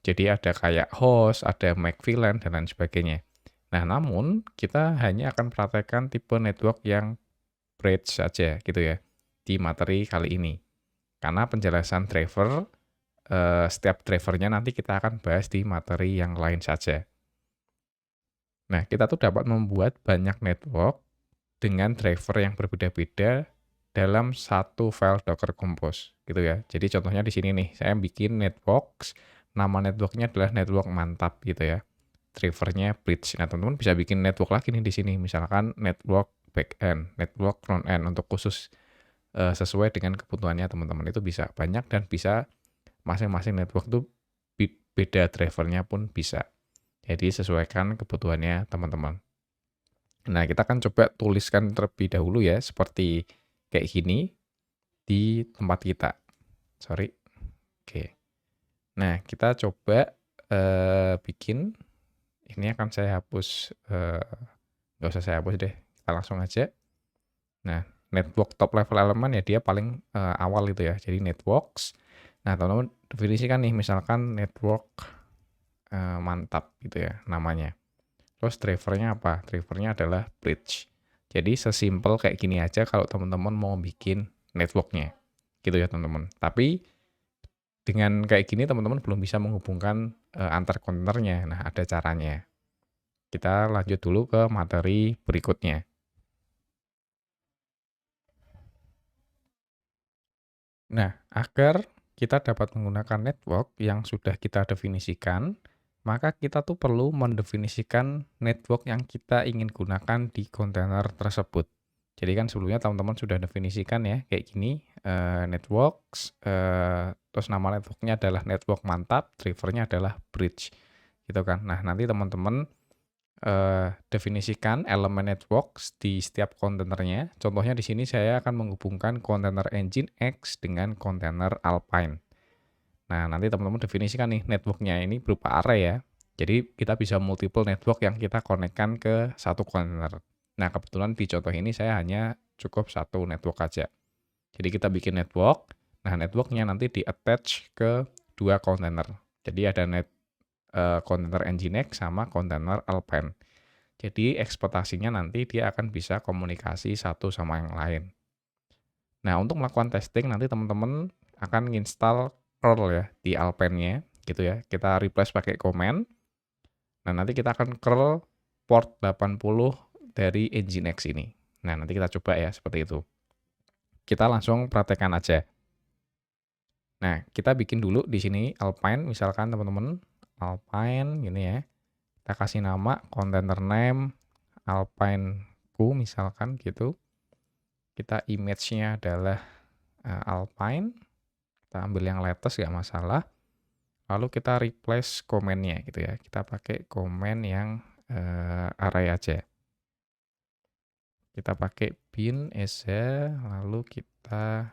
Jadi ada kayak host, ada MAC VLAN, dan lain sebagainya. Nah, namun kita hanya akan praktekkan tipe network yang bridge saja gitu ya di materi kali ini. Karena penjelasan driver, setiap drivernya nanti kita akan bahas di materi yang lain saja. Nah, kita tuh dapat membuat banyak network dengan driver yang berbeda-beda dalam satu file Docker Compose gitu ya. Jadi contohnya di sini nih, saya bikin networks, nama networknya adalah network mantap gitu ya. Drivernya bridge. Nah, teman-teman bisa bikin network lagi nih di sini, misalkan network backend, network front end untuk khusus sesuai dengan kebutuhannya teman-teman. Itu bisa banyak dan bisa masing-masing network tuh beda drivernya pun bisa. Jadi sesuaikan kebutuhannya teman-teman. Nah, kita akan coba tuliskan terlebih dahulu ya, seperti kayak gini di tempat kita. Sorry. Oke. Nah, kita coba bikin. Ini akan saya hapus. Nggak usah saya hapus deh. Kita langsung aja. Nah, network top level element ya dia paling awal itu ya. Jadi networks. Nah, teman-teman definisikan nih, misalkan network mantap gitu ya namanya. Terus drivernya apa? Drivernya adalah bridge. Jadi sesimpel kayak gini aja kalau teman-teman mau bikin networknya. Gitu ya teman-teman. Tapi dengan kayak gini teman-teman belum bisa menghubungkan antar kontainernya. Nah, ada caranya. Kita lanjut dulu ke materi berikutnya. Nah, agar kita dapat menggunakan network yang sudah kita definisikan, maka kita tuh perlu mendefinisikan network yang kita ingin gunakan di kontainer tersebut. Jadi kan sebelumnya teman-teman sudah definisikan ya, kayak gini, networks, terus nama networknya adalah network mantap, drivernya adalah bridge, gitu kan. Nah, nanti teman-teman definisikan elemen networks di setiap kontainernya. Contohnya di sini saya akan menghubungkan kontainer Nginx dengan kontainer Alpine. Nah, nanti teman-teman definisikan nih networknya ini berupa array ya. Jadi kita bisa multiple network yang kita konekkan ke satu kontainer. Nah, kebetulan di contoh ini saya hanya cukup satu network aja. Jadi kita bikin network. Nah, networknya nanti di-attach ke dua kontainer. Jadi ada kontainer Nginx sama kontainer Alpine. Jadi ekspektasinya nanti dia akan bisa komunikasi satu sama yang lain. Nah, untuk melakukan testing nanti teman-teman akan install curl ya di Alpine-nya gitu ya. Kita replace pakai command. Nah, nanti kita akan curl port 80 dari Nginx ini. Nah, nanti kita coba ya seperti itu. Kita langsung praktekkan aja. Nah, kita bikin dulu di sini Alpine misalkan teman-teman. Alpine gini ya. Kita kasih nama container name Alpine ku misalkan gitu. Kita image-nya adalah Alpine. Kita ambil yang latest nggak masalah. Lalu kita replace command-nya gitu ya. Kita pakai command yang array aja. Kita pakai bin esa, lalu kita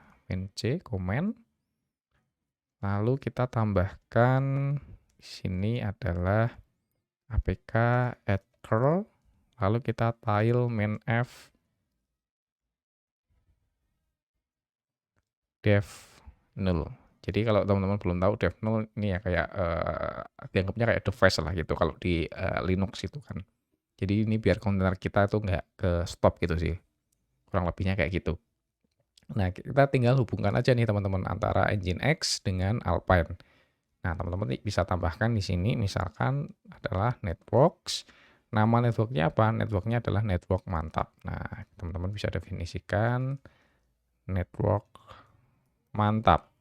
c command. Lalu kita tambahkan di sini adalah apk add curl. Lalu kita tile mainf dev null. Jadi kalau teman-teman belum tahu dev null ini ya kayak dianggapnya kayak device lah gitu kalau di Linux itu kan. Jadi ini biar kontainer kita tuh nggak ke stop gitu sih. Kurang lebihnya kayak gitu. Nah, kita tinggal hubungkan aja nih teman-teman antara Nginx dengan Alpine. Nah, teman-teman bisa tambahkan di sini misalkan adalah networks. Nama networknya apa? Networknya adalah network mantap. Nah, teman-teman bisa definisikan network mantap.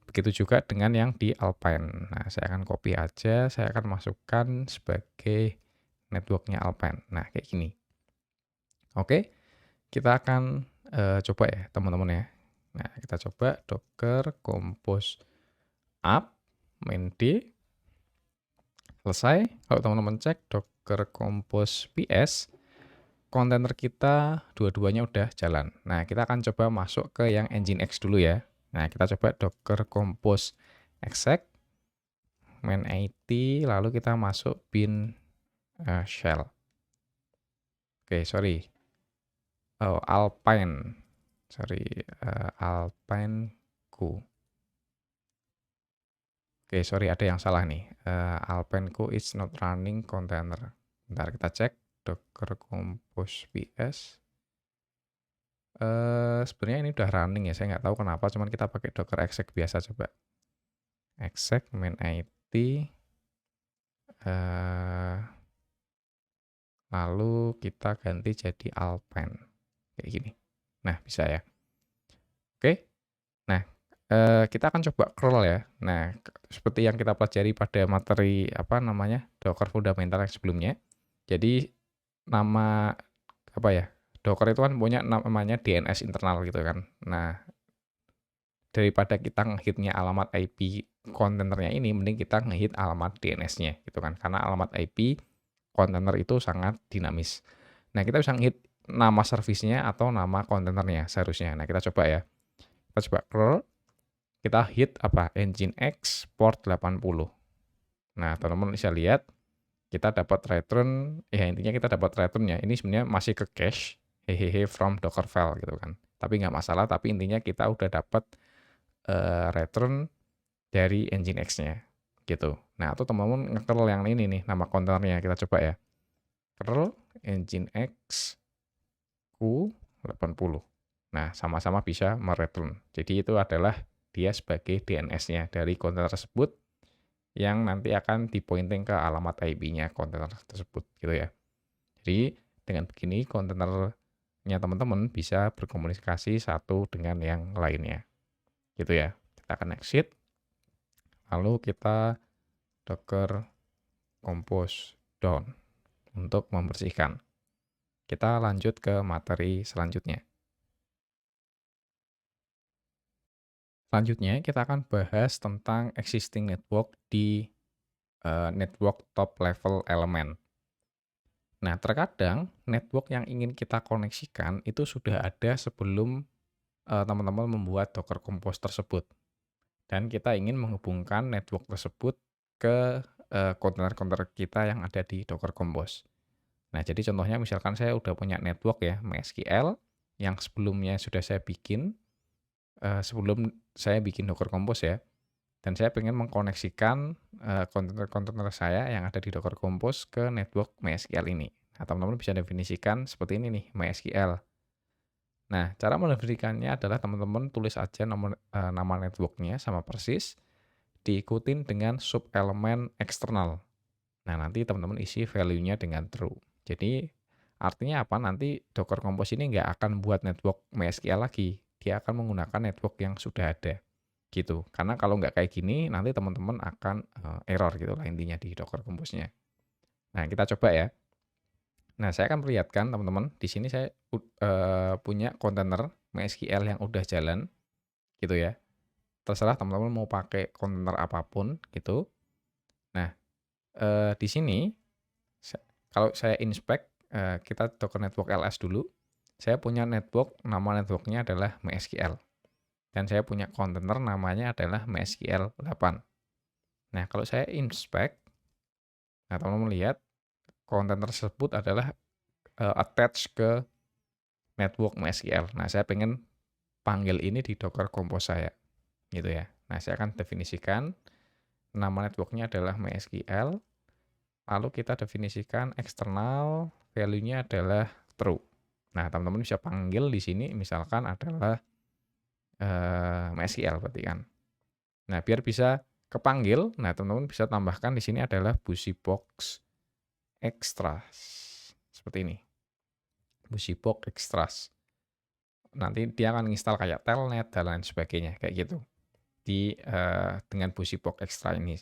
Begitu juga dengan yang di Alpine. Nah, saya akan copy aja, saya akan masukkan sebagai networknya Alpine. Nah, kayak gini. Oke, kita akan coba ya teman-teman ya. Nah, kita coba docker compose up main d. Selesai. Kalau teman-teman cek docker compose ps, kontainer kita dua-duanya udah jalan. Nah, kita akan coba masuk ke yang Nginx dulu ya. Nah, kita coba docker compose exec main it, lalu kita masuk bin shell. Oke, sorry. Oh, Alpine. Sorry, Alpine ku. Oke, sorry ada yang salah nih. Alpine ku is not running container. Bentar kita cek docker compose ps. Sebenarnya ini udah running ya, saya nggak tahu kenapa, cuman kita pakai docker exec biasa coba. Exec main it, lalu kita ganti jadi Alpine, kayak gini. Nah, bisa ya. Oke, nah kita akan coba curl ya. Nah, seperti yang kita pelajari pada materi apa namanya Docker fundamental yang sebelumnya. Jadi nama apa ya? Docker itu kan punya namanya DNS internal gitu kan. Nah, daripada kita ngehitnya alamat IP kontainernya ini, mending kita ngehit alamat DNS-nya gitu kan. Karena alamat IP kontainer itu sangat dinamis. Nah, kita bisa ngehit nama servisnya atau nama kontainernya seharusnya. Nah, kita coba ya. Kita coba curl, kita hit apa? Nginx port 80. Nah, teman-teman bisa lihat kita dapat return, ya intinya kita dapat return ya. Ini sebenarnya masih ke cache, hehehe from dockerfile gitu kan. Tapi nggak masalah, tapi intinya kita udah dapat return dari Nginx-nya gitu. Nah, atau teman-teman nge-curl yang ini nih, nama kontainernya kita coba ya. Curl Nginx Q80. Nah, sama-sama bisa mereturn. Jadi itu adalah dia sebagai DNS-nya dari kontainer tersebut yang nanti akan dipointing ke alamat IP-nya kontainer tersebut gitu ya. Jadi dengan begini kontainernya teman-teman bisa berkomunikasi satu dengan yang lainnya. Gitu ya. Kita akan exit. Lalu kita docker compose down untuk membersihkan. Kita lanjut ke materi selanjutnya. Selanjutnya kita akan bahas tentang existing network di network top level element. Nah, terkadang network yang ingin kita koneksikan itu sudah ada sebelum teman-teman membuat Docker Compose tersebut. Dan kita ingin menghubungkan network tersebut ke kontainer-kontainer kita yang ada di Docker Compose. Nah, jadi contohnya misalkan saya udah punya network ya, MySQL, yang sebelumnya sudah saya bikin, sebelum saya bikin Docker Compose ya. Dan saya pengen mengkoneksikan kontainer-kontainer saya yang ada di Docker Compose ke network MySQL ini. Nah, teman-teman bisa definisikan seperti ini nih, MySQL. Nah, cara mendefinisikannya adalah teman-teman tulis aja nama networknya sama persis, diikutin dengan sub-elemen eksternal. Nah, nanti teman-teman isi value-nya dengan true. Jadi, artinya apa? Nanti Docker Compose ini nggak akan buat network MySQL lagi. Dia akan menggunakan network yang sudah ada. Gitu. Karena kalau nggak kayak gini, nanti teman-teman akan error gitu lah intinya di Docker Compose-nya. Nah, kita coba ya. Nah, saya akan perlihatkan teman-teman, di sini saya punya kontainer MySQL yang udah jalan, gitu ya. Terserah teman-teman mau pakai kontainer apapun, gitu. Nah, di sini, kalau saya inspect, kita Docker Network LS dulu. Saya punya network, nama networknya adalah MySQL. Dan saya punya kontainer namanya adalah MySQL 8. Nah, kalau saya inspect, nah teman-teman lihat, kontainer tersebut adalah attach ke network MySQL. Nah, saya pengen panggil ini di Docker Compose saya, gitu ya. Nah, saya akan definisikan nama networknya adalah MySQL, lalu kita definisikan eksternal, value-nya adalah true. Nah, teman-teman bisa panggil di sini misalkan adalah MySQL berarti kan. Nah, biar bisa kepanggil, nah teman-teman bisa tambahkan di sini adalah BussyBox Extras. Seperti ini. BussyBox Extras. Nanti dia akan install kayak telnet dan lain sebagainya kayak gitu dengan BussyBox Extra ini.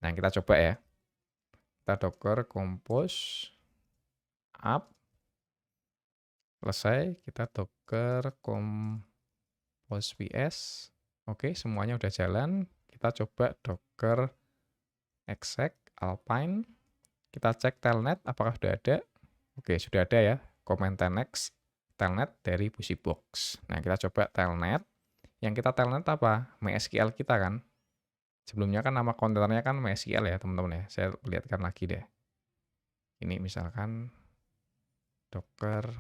Nah, kita coba ya. Kita Docker Compose up selesai, kita Docker Compose vs. Oke, semuanya udah jalan. Kita coba Docker exec alpine. Kita cek telnet apakah sudah ada. Oke, sudah ada ya. Comment telnet dari BussyBox. Nah, kita coba telnet. Yang kita telnet apa? MySQL kita kan. Sebelumnya kan nama kontainernya kan MySQL ya, teman-teman ya. Saya lihatkan lagi deh. Ini misalkan Docker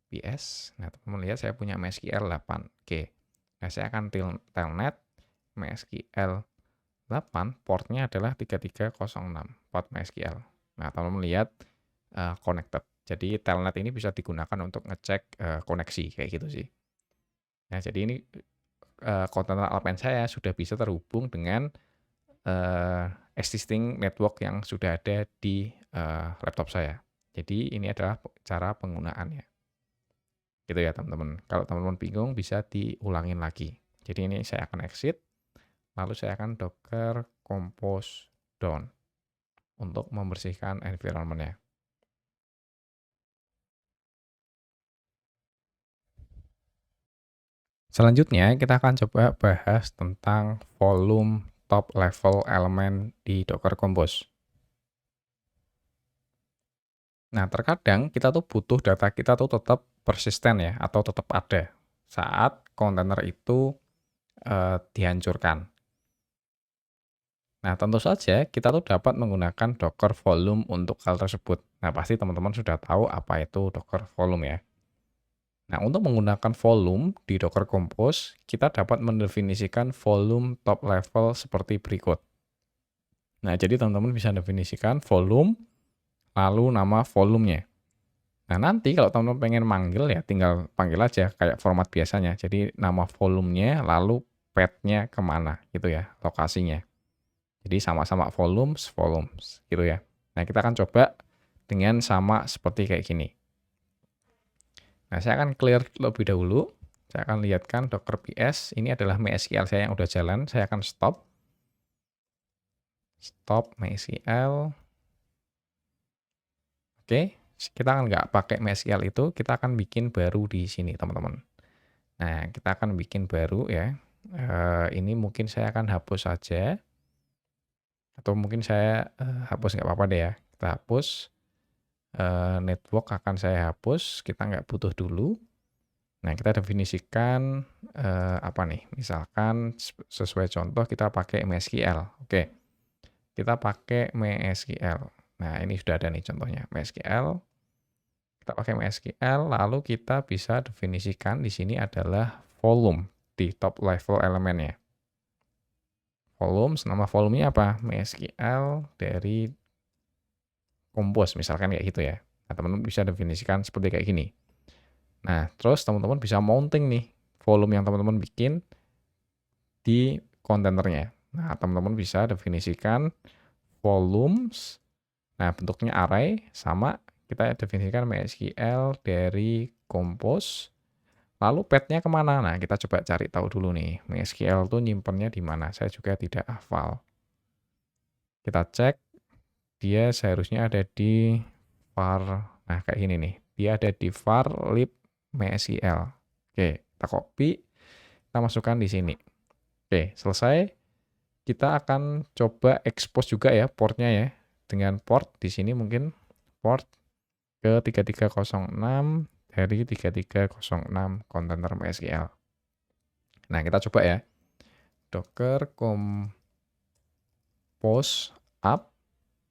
PS. Nah, teman-teman lihat saya punya MySQL 8. Oke. Nah, saya akan telnet MySQL 8, portnya adalah 3306, port MySQL. Nah, teman-teman lihat connected. Jadi, telnet ini bisa digunakan untuk ngecek koneksi, kayak gitu sih. Nah, jadi ini kontainer Alpine saya sudah bisa terhubung dengan existing network yang sudah ada di laptop saya. Jadi, ini adalah cara penggunaannya. Gitu ya, teman-teman. Kalau teman-teman bingung, bisa diulangin lagi. Jadi, ini saya akan exit. Lalu saya akan Docker Compose down untuk membersihkan environment-nya. Selanjutnya kita akan coba bahas tentang volume top level element di Docker Compose. Nah, terkadang kita tuh butuh data kita tuh tetap persisten ya, atau tetap ada saat kontainer itu dihancurkan. Nah, tentu saja kita tuh dapat menggunakan Docker Volume untuk hal tersebut. Nah, pasti teman-teman sudah tahu apa itu Docker Volume ya. Nah, untuk menggunakan volume di Docker Compose, kita dapat mendefinisikan volume top level seperti berikut. Nah, jadi teman-teman bisa definisikan volume, lalu nama volumenya. Nah, nanti kalau teman-teman pengen manggil ya tinggal panggil aja kayak format biasanya. Jadi nama volumenya, lalu path-nya kemana gitu ya, lokasinya. Jadi sama-sama volumes, gitu ya. Nah, kita akan coba dengan sama seperti kayak gini. Nah, saya akan clear lebih dahulu. Saya akan lihatkan Docker PS. Ini adalah MySQL saya yang udah jalan. Saya akan stop. Stop MySQL. Oke, kita akan nggak pakai MySQL itu. Kita akan bikin baru di sini, teman-teman. Nah, kita akan bikin baru ya. Ini mungkin saya akan hapus saja. Atau mungkin saya hapus nggak apa-apa deh ya. Kita hapus. Network akan saya hapus. Kita nggak butuh dulu. Nah, kita definisikan apa nih? Misalkan sesuai contoh kita pakai MySQL. Oke. Kita pakai MySQL. Nah, ini sudah ada nih contohnya. MySQL. Kita pakai MySQL, lalu kita bisa definisikan di sini adalah volume di top level elemennya. Volumes, nama volumenya apa? MySQL dari Compose, misalkan kayak gitu ya. Nah, teman-teman bisa definisikan seperti kayak gini. Nah, terus teman-teman bisa mounting nih volume yang teman-teman bikin di kontainernya. Nah, teman-teman bisa definisikan volumes. Nah, bentuknya array sama kita definisikan MySQL dari Compose. Lalu path-nya kemana? Nah, kita coba cari tahu dulu nih. MySQL tuh nyimpennya di mana? Saya juga tidak hafal. Kita cek, dia seharusnya ada di var. Nah, kayak gini nih. Dia ada di var lib MySQL. Oke, kita copy, kita masukkan di sini. Oke, selesai. Kita akan coba expose juga ya portnya ya. Dengan port di sini mungkin port ke 3306 dari 3306 kontainer MySQL. Nah, kita coba ya. Docker compose up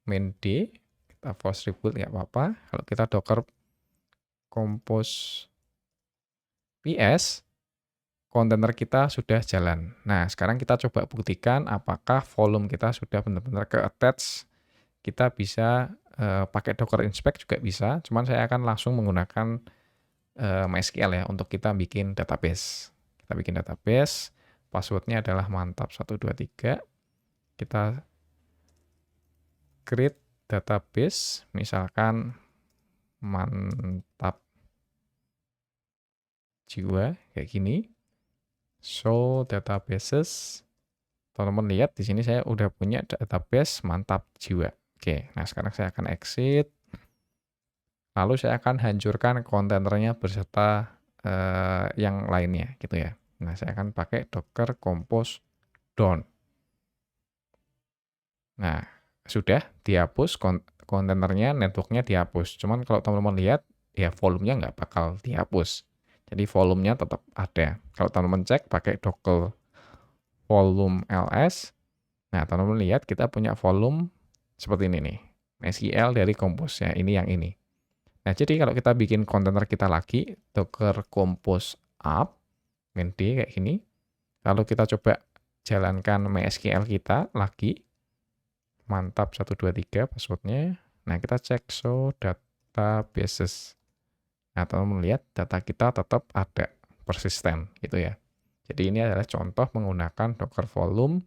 main D, kita force reboot nggak apa-apa. Kalau kita docker compose ps, kontainer kita sudah jalan. Nah, sekarang kita coba buktikan apakah volume kita sudah benar-benar ke-attach. Kita bisa pakai docker inspect juga bisa, cuman saya akan langsung menggunakan MySQL ya untuk kita bikin database. Kita bikin database, passwordnya adalah mantap123. Kita create database, misalkan mantap jiwa kayak gini. Show databases. Teman-teman lihat di sini saya udah punya database mantap jiwa. Oke, nah sekarang saya akan exit. Lalu saya akan hancurkan kontainernya beserta yang lainnya gitu ya. Nah, saya akan pakai docker compose down. Nah, sudah dihapus kontainernya, networknya dihapus. Cuman kalau teman-teman lihat, ya volumenya nggak bakal dihapus. Jadi volumenya tetap ada. Kalau teman-teman cek pakai docker volume ls, nah teman-teman lihat kita punya volume seperti ini nih. MySQL dari Compose ya, ini yang ini. Nah, jadi kalau kita bikin kontainer kita lagi, docker compose up, main D kayak gini. Lalu kita coba jalankan MySQL kita lagi. Mantap 123 passwordnya. Nah, kita cek show databases. Nah, teman-teman lihat data kita tetap ada, persisten gitu ya. Jadi ini adalah contoh menggunakan Docker Volume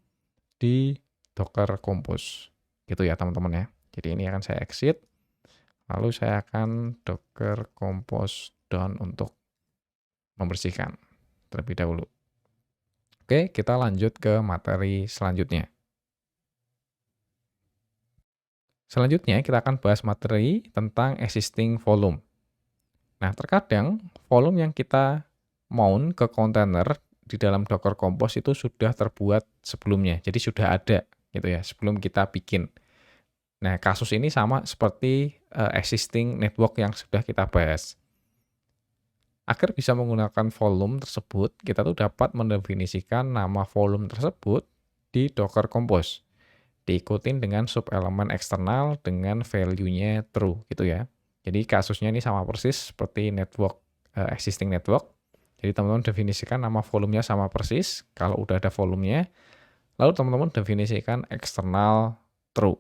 di Docker Compose. Gitu ya teman-teman ya. Jadi ini akan saya exit. Lalu saya akan Docker Compose down untuk membersihkan terlebih dahulu. Oke, kita lanjut ke materi selanjutnya. Selanjutnya kita akan bahas materi tentang existing volume. Nah, terkadang volume yang kita mount ke kontainer di dalam Docker Compose itu sudah terbuat sebelumnya. Jadi sudah ada gitu ya, sebelum kita bikin. Nah, kasus ini sama seperti existing network yang sudah kita bahas. Agar bisa menggunakan volume tersebut, kita tuh dapat mendefinisikan nama volume tersebut di Docker Compose. Diikutin dengan subelemen eksternal dengan value-nya true gitu ya. Jadi kasusnya ini sama persis seperti network existing network. Jadi teman-teman definisikan nama volumenya sama persis kalau udah ada volumenya. Lalu teman-teman definisikan eksternal true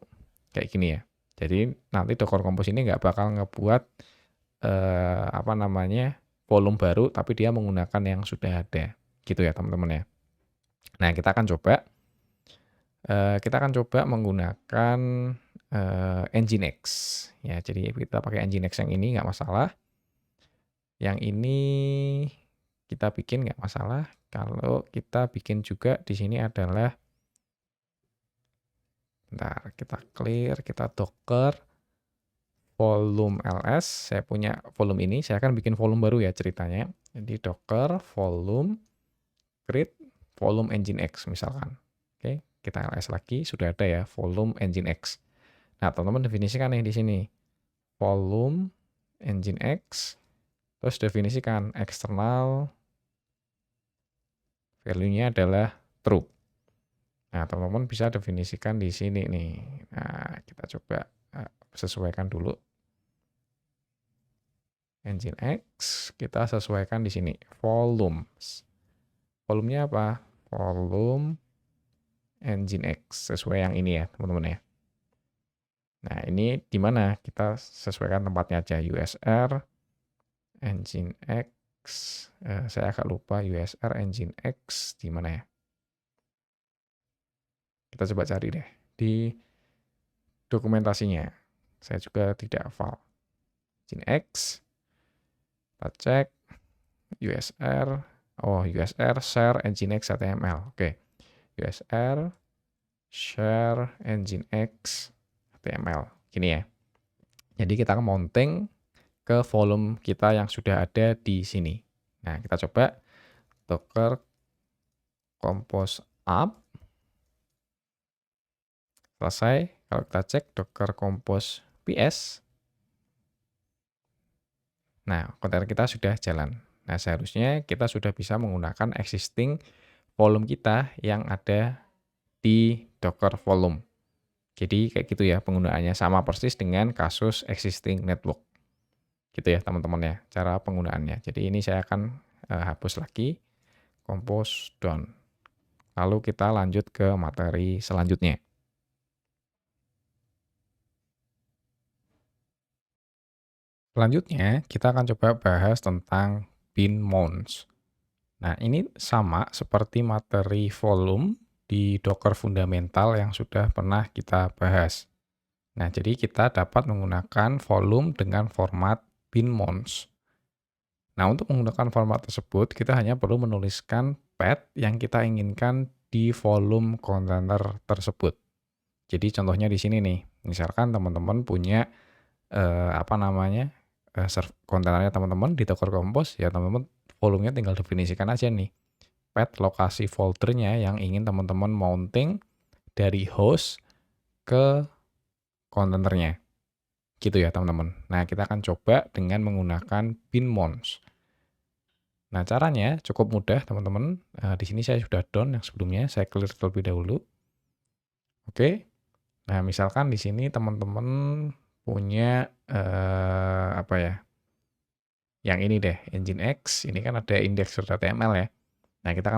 kayak gini ya. Jadi nanti Docker Compose ini nggak bakal ngebuat volume baru tapi dia menggunakan yang sudah ada gitu ya teman-teman ya. Nah, kita akan coba menggunakan Nginx ya. Jadi kita pakai Nginx yang ini nggak masalah. Yang ini kita bikin nggak masalah. Kalau kita bikin juga di sini adalah, bentar, kita clear, kita docker volume ls. Saya punya volume ini, saya akan bikin volume baru ya ceritanya. Jadi docker volume create volume Nginx misalkan. Oke, kita ls lagi, sudah ada ya volume Nginx. Nah, teman-teman definisikan nih di sini. Volume Nginx, terus definisikan eksternal value-nya adalah true. Nah, teman-teman bisa definisikan di sini nih. Nah, kita coba sesuaikan dulu. Nginx, kita sesuaikan di sini. Volumes. Volumenya apa? Volume Nginx, sesuai yang ini ya, teman-teman ya. Nah, ini di mana? Kita sesuaikan tempatnya aja, USR Nginx, saya agak lupa USR Nginx di mana ya? Kita coba cari deh di dokumentasinya. Saya juga tidak hafal. Nginx, kita cek USR, oh USR share Nginx HTML. Oke, USR share Nginx HTML. Gini ya. Jadi kita akan mounting ke volume kita yang sudah ada di sini. Nah, kita coba docker compose up. Selesai. Kalau kita cek docker compose ps. Nah, kontainer kita sudah jalan. Nah, seharusnya kita sudah bisa menggunakan existing volume kita yang ada di docker volume. Jadi kayak gitu ya penggunaannya, sama persis dengan kasus existing network. Gitu ya teman-teman ya, cara penggunaannya. Jadi ini saya akan hapus lagi, compose down. Lalu kita lanjut ke materi selanjutnya. Selanjutnya kita akan coba bahas tentang bin mounts. Nah ini sama seperti materi volume di Docker fundamental yang sudah pernah kita bahas. Nah, jadi kita dapat menggunakan volume dengan format bin mounts. Nah, untuk menggunakan format tersebut, kita hanya perlu menuliskan path yang kita inginkan di volume container tersebut. Jadi contohnya di sini nih, misalkan teman-teman punya kontainernya teman-teman di Docker Compose, ya teman-teman volumenya tinggal definisikan aja nih path lokasi foldernya yang ingin teman-teman mounting dari host ke kontainernya. Gitu ya teman-teman. Nah, kita akan coba dengan menggunakan bin mounts. Nah, caranya cukup mudah teman-teman. Di sini saya sudah down yang sebelumnya, saya clear terlebih dahulu. Oke. Nah, misalkan di sini teman-teman punya yang ini deh, Nginx. Ini kan ada index.html ya. Nah, kita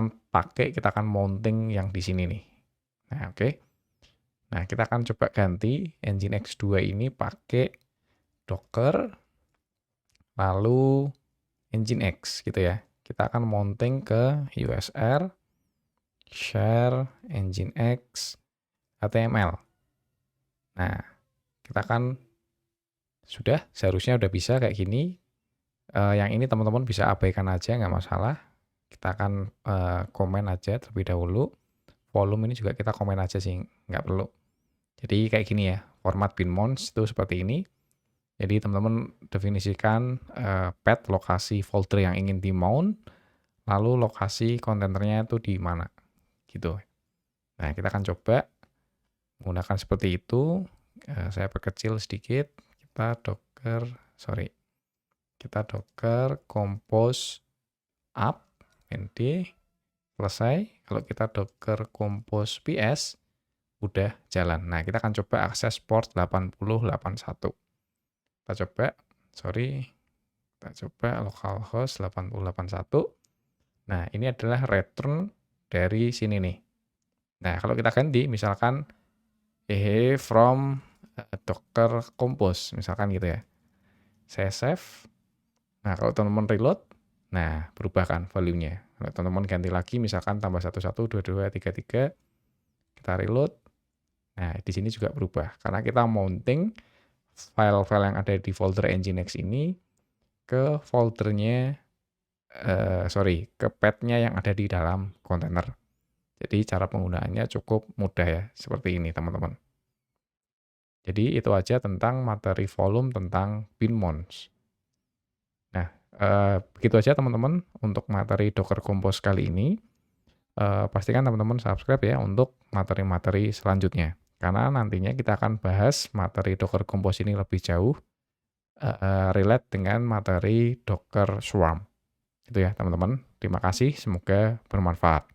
akan mounting yang di sini nih. Nah, oke. Nah, kita akan coba ganti Nginx 2 ini pakai Docker, lalu Nginx gitu ya. Kita akan mounting ke USR, share, Nginx, HTML. Nah, kita akan seharusnya udah bisa kayak gini. Yang ini teman-teman bisa abaikan aja, nggak masalah. Kita akan komen aja terlebih dahulu. Volume ini juga kita komen aja sih, nggak perlu. Jadi kayak gini ya, format bin mounts itu seperti ini. Jadi teman-teman definisikan path lokasi folder yang ingin di mount, lalu lokasi kontainernya itu di mana, gitu. Nah, kita akan coba menggunakan seperti itu. Saya perkecil sedikit. Kita docker compose up nd selesai. Kalau kita docker compose ps udah jalan. Nah, kita akan coba akses port 8081. Kita coba localhost 8081. Nah, ini adalah return dari sini nih. Nah, kalau kita ganti, misalkan from Docker Compose, misalkan gitu ya. Saya save. Nah, kalau teman-teman reload, nah berubah kan volume-nya. Kalau teman-teman ganti lagi, misalkan tambah 11, 22, 33, kita reload. Nah, di sini juga berubah. Karena kita mounting file-file yang ada di folder Nginx ini ke foldernya, ke path-nya yang ada di dalam kontainer. Jadi cara penggunaannya cukup mudah ya, seperti ini teman-teman. Jadi itu aja tentang materi volume tentang bin mounts. Nah, begitu aja teman-teman untuk materi Docker Compose kali ini. Pastikan teman-teman subscribe ya untuk materi-materi selanjutnya. Karena nantinya kita akan bahas materi Docker Compose ini lebih jauh, relate dengan materi Docker Swarm. Itu ya teman-teman. Terima kasih, semoga bermanfaat.